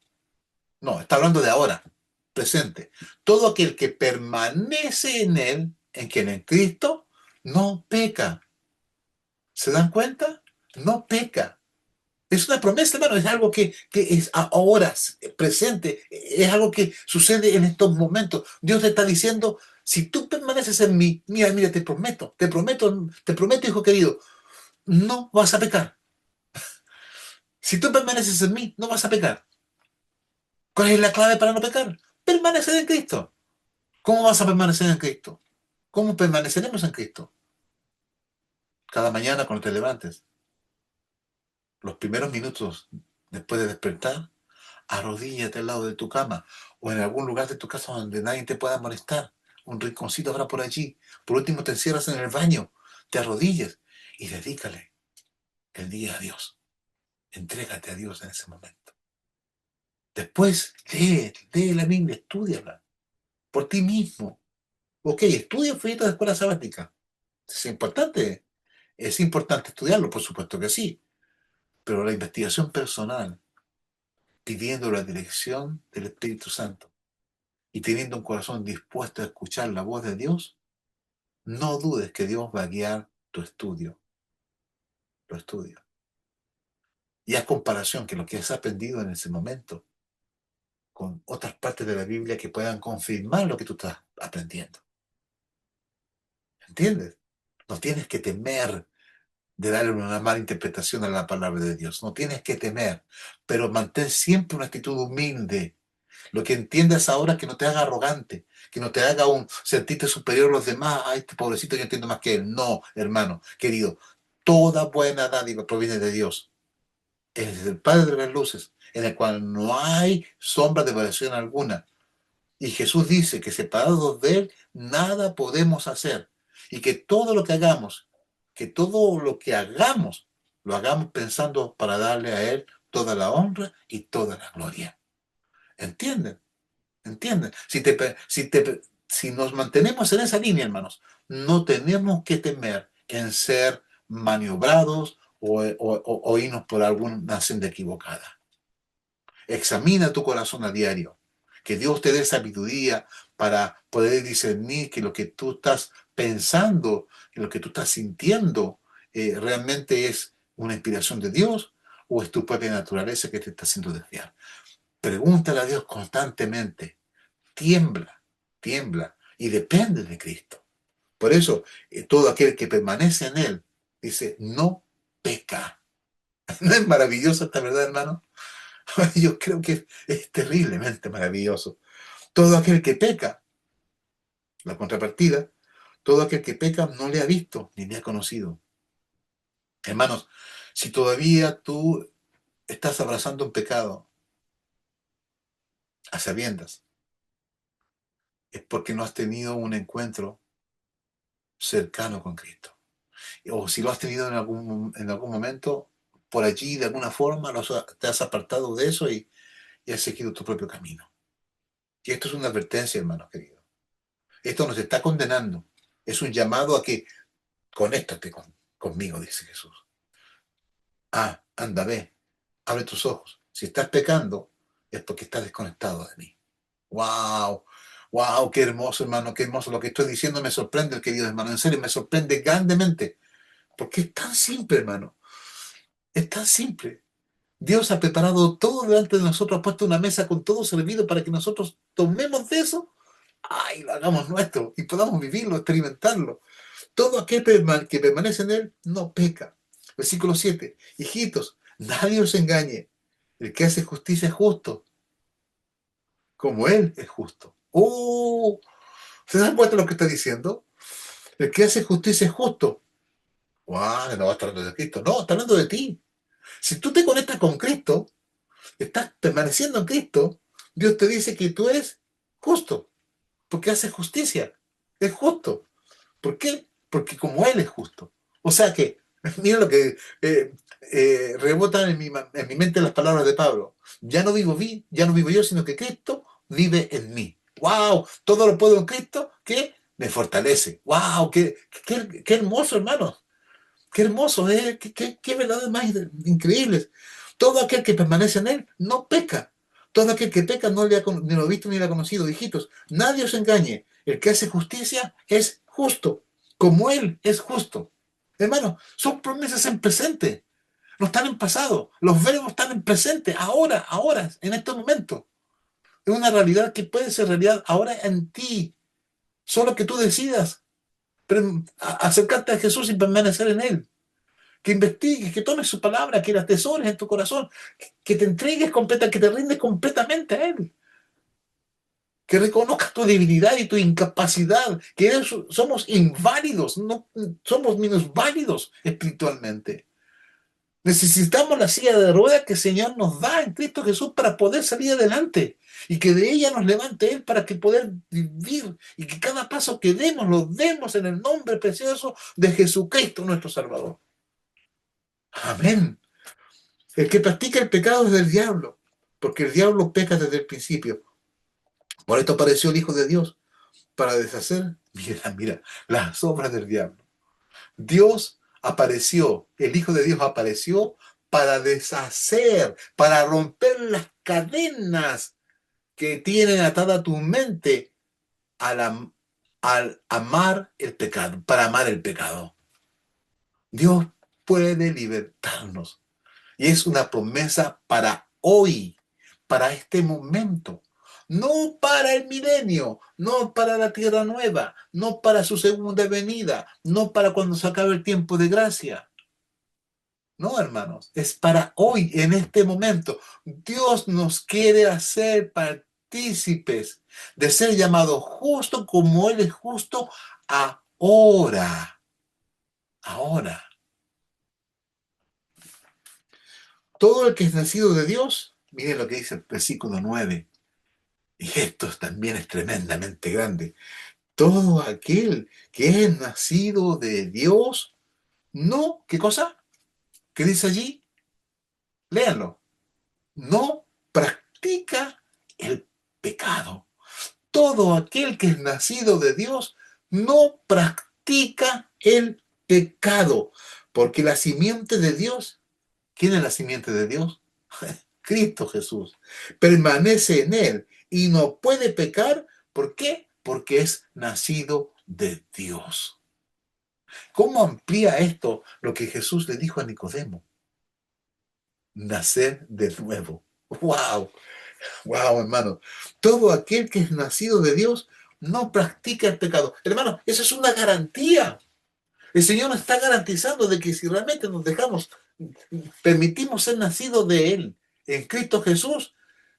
S1: No, está hablando de ahora, presente. Todo aquel que permanece en él, en quien en Cristo, no peca. ¿Se dan cuenta? No peca. Es una promesa, hermano, es algo que es ahora, presente, es algo que sucede en estos momentos. Dios te está diciendo, Si tú permaneces en mí, mira, mira, te prometo, hijo querido, no vas a pecar. Si tú permaneces en mí, no vas a pecar. ¿Cuál es la clave para no pecar? Permanecer en Cristo. ¿Cómo vas a permanecer en Cristo? ¿Cómo permaneceremos en Cristo? Cada mañana cuando te levantes, los primeros minutos después de despertar, arrodíllate al lado de tu cama o en algún lugar de tu casa donde nadie te pueda molestar. Un rinconcito habrá por allí. Por último, te encierras en el baño, te arrodillas y dedícale el día a Dios. Entrégate a Dios en ese momento. Después, lee la Biblia, estúdiala por ti mismo. Ok, estudia un folleto de escuela sabática. Es importante estudiarlo, por supuesto que sí, pero la investigación personal, pidiendo la dirección del Espíritu Santo y teniendo un corazón dispuesto a escuchar la voz de Dios, no dudes que Dios va a guiar tu estudio, tu estudio. Y haz comparación que lo que has aprendido en ese momento con otras partes de la Biblia que puedan confirmar lo que tú estás aprendiendo. ¿Entiendes? No tienes que temer de darle una mala interpretación a la palabra de Dios. No tienes que temer, pero mantén siempre una actitud humilde. Lo que entiendas ahora que no te haga arrogante, que no te haga sentirte superior a los demás. Ay, este pobrecito yo entiendo más que él. No, hermano, querido, toda buena dádiva proviene de Dios. Es el Padre de las luces, en el cual no hay sombra de variación alguna. Y Jesús dice que separados de Él, nada podemos hacer. Y que todo lo que hagamos, lo hagamos pensando para darle a Él toda la honra y toda la gloria. ¿Entienden? ¿Entienden? Si nos mantenemos en esa línea, hermanos, no tenemos que temer en ser maniobrados o irnos por alguna senda equivocada. Examina tu corazón a diario. Que Dios te dé sabiduría para poder discernir que lo que tú estás pensando, que lo que tú estás sintiendo, realmente es una inspiración de Dios o es tu propia naturaleza que te está haciendo desviar. Pregúntale a Dios constantemente. Tiembla, tiembla y depende de Cristo. Por eso, todo aquel que permanece en Él, dice, no peca. ¿No es maravilloso esta verdad, hermano? Yo creo que es terriblemente maravilloso. Todo aquel que peca, la contrapartida, todo aquel que peca no le ha visto ni le ha conocido. Hermanos, si todavía tú estás abrazando un pecado a sabiendas, es porque no has tenido un encuentro cercano con Cristo. O si lo has tenido en algún momento, por allí, de alguna forma, te has apartado de eso y has seguido tu propio camino. Y esto es una advertencia, hermanos queridos. Esto nos está condenando. Es un llamado a que conéctate conmigo, dice Jesús. Anda, ve, abre tus ojos. Si estás pecando, es porque estás desconectado de mí. ¡Wow! ¡Wow! ¡Qué hermoso, hermano! ¡Qué hermoso! Lo que estoy diciendo me sorprende, querido hermano. En serio, me sorprende grandemente. Porque es tan simple, hermano. Es tan simple. Dios ha preparado todo delante de nosotros, ha puesto una mesa con todo servido para que nosotros tomemos de eso, y lo hagamos nuestro y podamos vivirlo, experimentarlo. Todo aquel que permanece en Él no peca. Versículo 7. Hijitos, nadie os engañe. El que hace justicia es justo, como Él es justo. ¡Oh! ¿Se dan cuenta de lo que está diciendo? El que hace justicia es justo. ¡Wow! No va a estar hablando de Cristo. No, está hablando de ti. Si tú te conectas con Cristo, estás permaneciendo en Cristo, Dios te dice que tú eres justo, porque haces justicia. Es justo. ¿Por qué? Porque como Él es justo. O sea que, mira lo que rebotan en mi mente las palabras de Pablo. Ya no vivo yo, sino que Cristo vive en mí. ¡Wow! Todo lo puedo en Cristo que me fortalece. ¡Wow! ¡Qué hermoso, hermanos! ¡Qué hermoso! ¡Qué verdades más increíbles! Todo aquel que permanece en Él no peca. Todo aquel que peca ni lo ha visto ni lo ha conocido. Hijitos, nadie os engañe. El que hace justicia es justo, como Él es justo. Hermano, son promesas en presente. No están en pasado. Los verbos están en presente, ahora, en este momento. Es una realidad que puede ser realidad ahora en ti. Solo que tú decidas acercarte a Jesús y permanecer en Él. Que investigues, que tomes su palabra, que la atesores en tu corazón, que te entregues completa, que te rindes completamente a Él. Que reconozcas tu debilidad y tu incapacidad, que somos inválidos, no somos minusválidos espiritualmente. Necesitamos la silla de ruedas que el Señor nos da en Cristo Jesús para poder salir adelante y que de ella nos levante Él para que poder vivir y que cada paso que demos lo demos en el nombre precioso de Jesucristo nuestro Salvador. Amén. El que practica el pecado es del diablo, porque el diablo peca desde el principio. Por esto apareció el Hijo de Dios, para deshacer, mira, las obras del diablo. Dios apareció, el Hijo de Dios apareció para deshacer, para romper las cadenas que tienen atada tu mente al amar el pecado, para amar el pecado. Dios puede libertarnos y es una promesa para hoy, para este momento. No para el milenio, no para la tierra nueva, no para su segunda venida, no para cuando se acabe el tiempo de gracia. No, hermanos, es para hoy, en este momento. Dios nos quiere hacer partícipes de ser llamados justo como Él es justo ahora. Ahora. Todo el que es nacido de Dios, miren lo que dice el versículo 9. Y esto también es tremendamente grande. Todo aquel que es nacido de Dios, no, ¿qué cosa? ¿Qué dice allí? Léanlo. No practica el pecado. Todo aquel que es nacido de Dios no practica el pecado. Porque la simiente de Dios, ¿quién es la simiente de Dios? Cristo Jesús. Permanece en él y no puede pecar. ¿Por qué? Porque es nacido de Dios. ¿Cómo amplía esto lo que Jesús le dijo a Nicodemo? Nacer de nuevo. ¡Wow! ¡Wow, hermano! Todo aquel que es nacido de Dios no practica el pecado. Hermano, esa es una garantía. El Señor nos está garantizando de que si realmente nos dejamos, permitimos ser nacidos de Él, en Cristo Jesús,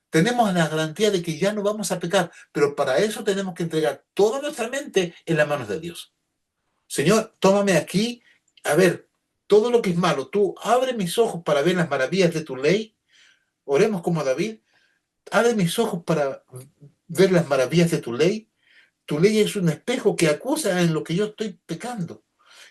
S1: tenemos la garantía de que ya no vamos a pecar, pero para eso tenemos que entregar toda nuestra mente en las manos de Dios. Señor, tómame aquí, a ver, todo lo que es malo, tú abre mis ojos para ver las maravillas de tu ley. Oremos como David, abre mis ojos para ver las maravillas de tu ley. Tu ley es un espejo que acusa en lo que yo estoy pecando.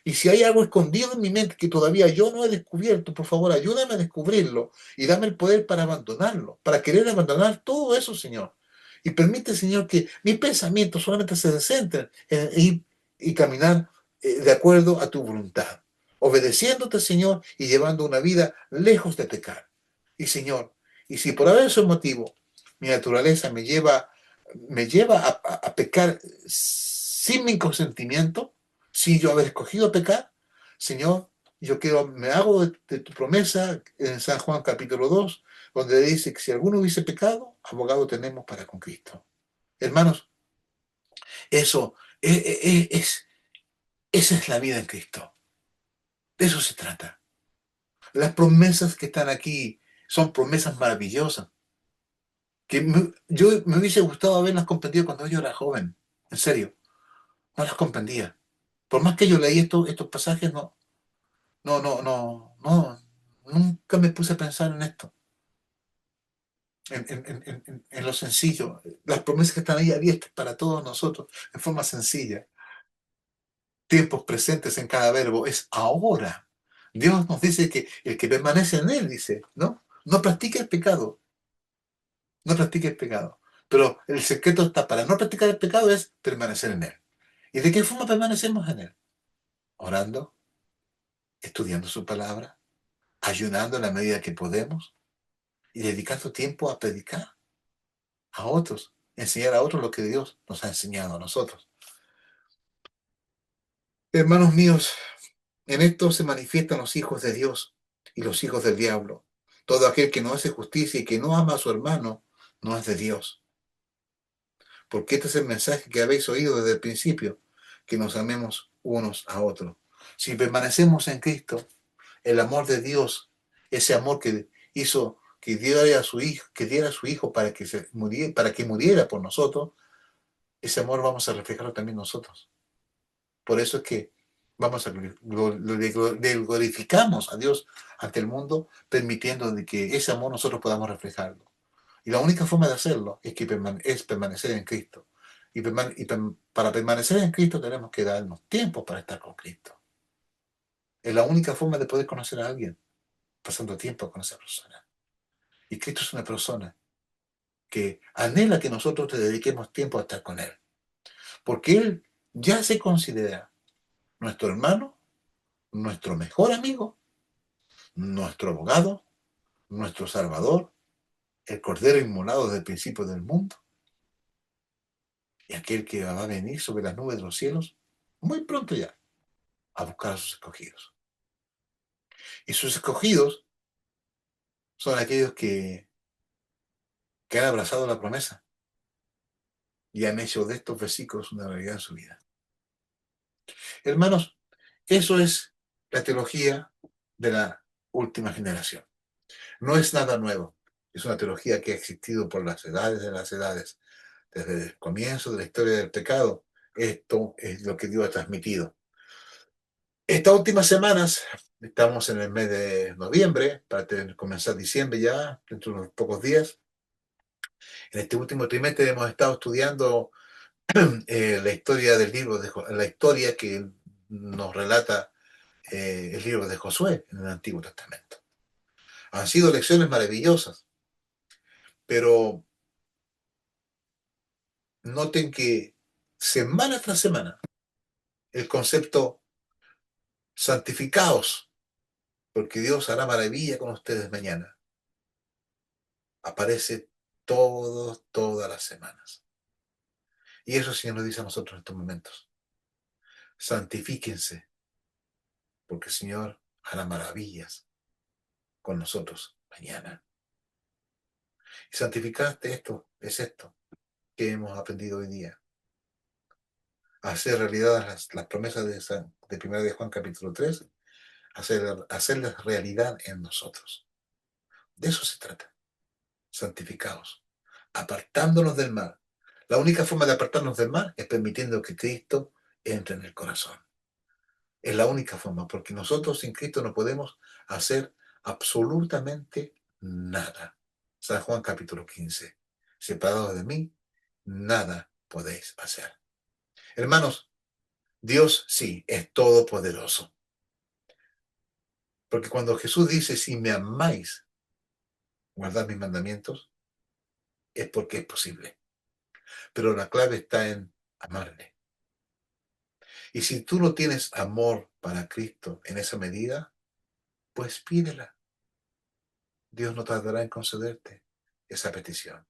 S1: Y si hay algo escondido en mi mente que todavía yo no he descubierto, por favor, ayúdame a descubrirlo y dame el poder para abandonarlo, para querer abandonar todo eso, Señor. Y permite, Señor, que mi pensamiento solamente se centren en ir y caminar de acuerdo a tu voluntad, obedeciéndote, Señor, y llevando una vida lejos de pecar. Y, Señor, y si por ese motivo mi naturaleza me lleva a pecar sin mi consentimiento, sin yo haber escogido pecar, Señor, me hago de tu promesa en San Juan capítulo 2, donde dice que si alguno hubiese pecado, abogado tenemos para con Cristo. Hermanos, eso esa es la vida en Cristo. De eso se trata. Las promesas que están aquí son promesas maravillosas, que yo me hubiese gustado haberlas comprendido cuando yo era joven. En serio, no las comprendía. Por más que yo leí estos pasajes, no, nunca me puse a pensar en esto, en lo sencillo. Las promesas que están ahí abiertas para todos nosotros en forma sencilla. Tiempos presentes en cada verbo es ahora. Dios nos dice que el que permanece en él, dice, ¿no? No practique el pecado, no practique el pecado. Pero el secreto está para no practicar el pecado es permanecer en él. ¿Y de qué forma permanecemos en él? Orando, estudiando su palabra, ayunando en la medida que podemos y dedicando tiempo a predicar a otros, enseñar a otros lo que Dios nos ha enseñado a nosotros. Hermanos míos, en esto se manifiestan los hijos de Dios y los hijos del diablo. Todo aquel que no hace justicia y que no ama a su hermano, no es de Dios. porque este es el mensaje que habéis oído desde el principio, que nos amemos unos a otros. Si permanecemos en Cristo, el amor de Dios, ese amor que hizo que diera a su hijo, para que muriera, para que muriera por nosotros, ese amor vamos a reflejarlo también nosotros. Por eso es que vamos a glorificamos a Dios ante el mundo, permitiendo de que ese amor nosotros podamos reflejarlo. Y la única forma de hacerlo es permanecer en Cristo. Para permanecer en Cristo tenemos que darnos tiempo para estar con Cristo. Es la única forma de poder conocer a alguien, pasando tiempo con esa persona. Y Cristo es una persona que anhela que nosotros le dediquemos tiempo a estar con Él. Porque Él ya se considera nuestro hermano, nuestro mejor amigo, nuestro abogado, nuestro salvador, el cordero inmolado desde el principio del mundo y aquel que va a venir sobre las nubes de los cielos muy pronto ya a buscar a sus escogidos. Y sus escogidos son aquellos que han abrazado la promesa y han hecho de estos versículos una realidad en su vida. Hermanos, eso es la teología de la última generación. No es nada nuevo. Es una teología que ha existido por las edades de las edades. Desde el comienzo de la historia del pecado, esto es lo que Dios ha transmitido. Estas últimas semanas, estamos en el mes de noviembre, para comenzar diciembre ya, dentro de unos pocos días. En este último trimestre hemos estado estudiando la historia del libro la historia que nos relata el libro de Josué en el Antiguo Testamento. Han sido lecciones maravillosas, pero noten que semana tras semana el concepto santificaos, porque Dios hará maravilla con ustedes mañana, aparece todas las semanas. Y eso el Señor nos dice a nosotros en estos momentos. Santifíquense, porque el Señor hará maravillas con nosotros mañana. Y santificarte es esto que hemos aprendido hoy día. Hacer realidad las promesas de 1 de Juan capítulo 3, hacerlas realidad en nosotros. De eso se trata. Santificados, apartándonos del mal. La única forma de apartarnos del mal es permitiendo que Cristo entre en el corazón. Es la única forma, porque nosotros sin Cristo no podemos hacer absolutamente nada. San Juan capítulo 15. Separados de mí, nada podéis hacer. Hermanos, Dios sí es todopoderoso. Porque cuando Jesús dice, si me amáis, guardad mis mandamientos, es porque es posible. Pero la clave está en amarle. Y si tú no tienes amor para Cristo en esa medida, pues pídela. Dios no tardará en concederte esa petición.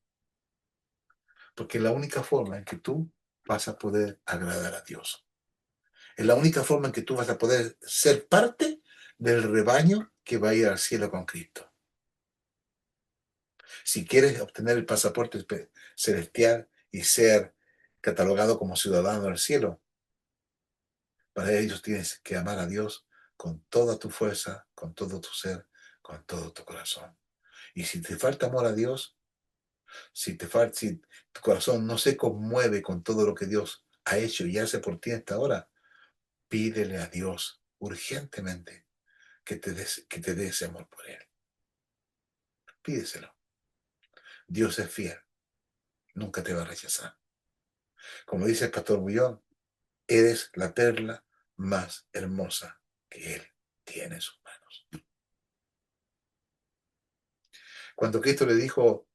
S1: Porque es la única forma en que tú vas a poder agradar a Dios. Es la única forma en que tú vas a poder ser parte del rebaño que va a ir al cielo con Cristo. Si quieres obtener el pasaporte celestial y ser catalogado como ciudadano del cielo, para ello tienes que amar a Dios con toda tu fuerza, con todo tu ser, con todo tu corazón. Y si te falta amor a Dios, si tu corazón no se conmueve con todo lo que Dios ha hecho y hace por ti hasta ahora, pídele a Dios urgentemente que te dé ese amor por Él. Pídeselo. Dios es fiel, nunca te va a rechazar. Como dice el pastor Bullón, eres la perla más hermosa que Él tiene en sus manos. Cuando Cristo le dijo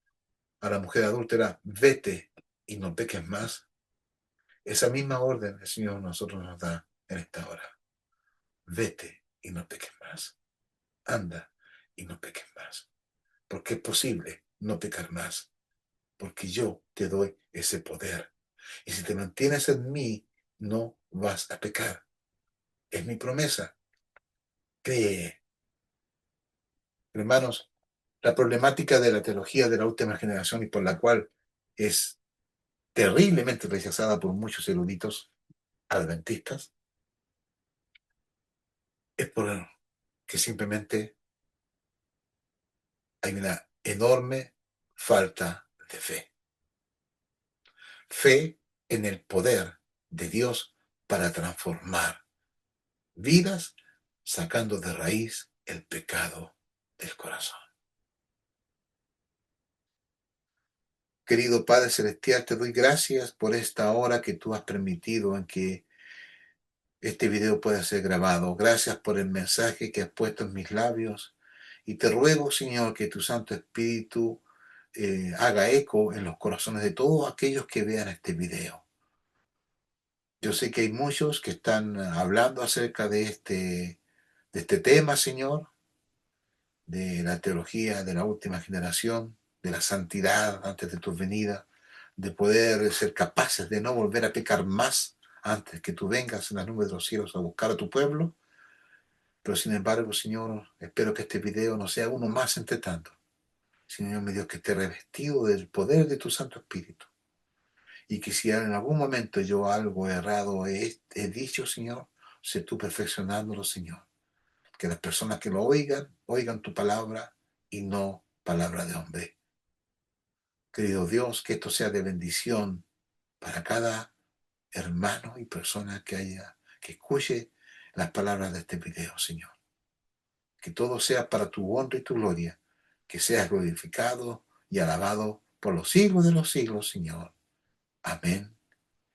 S1: a la mujer adúltera, vete y no peques más, esa misma orden el Señor nosotros nos da en esta hora. Vete y no peques más. Anda y no peques más. Porque es posible no pecar más. Porque yo te doy ese poder. Y si te mantienes en mí, no vas a pecar. Es mi promesa. Cree. Hermanos, la problemática de la teología de la última generación y por la cual es terriblemente rechazada por muchos eruditos adventistas, es porque simplemente hay una enorme falta de fe. Fe en el poder de Dios para transformar vidas, sacando de raíz el pecado del corazón. Querido Padre Celestial, te doy gracias por esta hora que tú has permitido en que este video pueda ser grabado. Gracias por el mensaje que has puesto en mis labios. Y te ruego, Señor, que tu Santo Espíritu haga eco en los corazones de todos aquellos que vean este video. Yo sé que hay muchos que están hablando acerca de este tema, Señor, de la teología de la última generación, de la santidad antes de tu venida, de poder ser capaces de no volver a pecar más antes que tú vengas en las nubes de los cielos a buscar a tu pueblo. Pero sin embargo, Señor, espero que este video no sea uno más entre tanto. Señor, mi Dios, que esté revestido del poder de tu Santo Espíritu. Y que si en algún momento yo algo errado he dicho, Señor, sé tú perfeccionándolo, Señor. Que las personas que lo oigan, oigan tu palabra y no palabra de hombre. Querido Dios, que esto sea de bendición para cada hermano y persona que escuche las palabras de este video, Señor. Que todo sea para tu honra y tu gloria, que seas glorificado y alabado por los siglos de los siglos, Señor. Amén.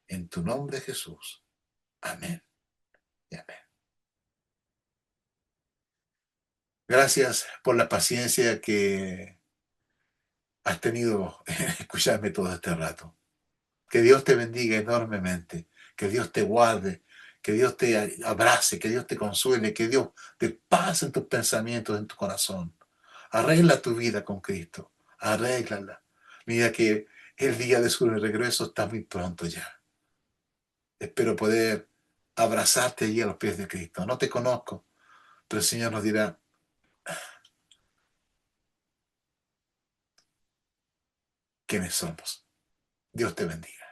S1: En tu nombre, Jesús. Amén y amén. Gracias por la paciencia que has tenido en escucharme todo este rato. Que Dios te bendiga enormemente, que Dios te guarde, que Dios te abrace, que Dios te consuele, que Dios te paz en tus pensamientos, en tu corazón. Arregla tu vida con Cristo, arréglala. Mira que el día de su regreso está muy pronto ya. Espero poder abrazarte allí a los pies de Cristo. No te conozco, pero el Señor nos dirá quiénes somos. Dios te bendiga.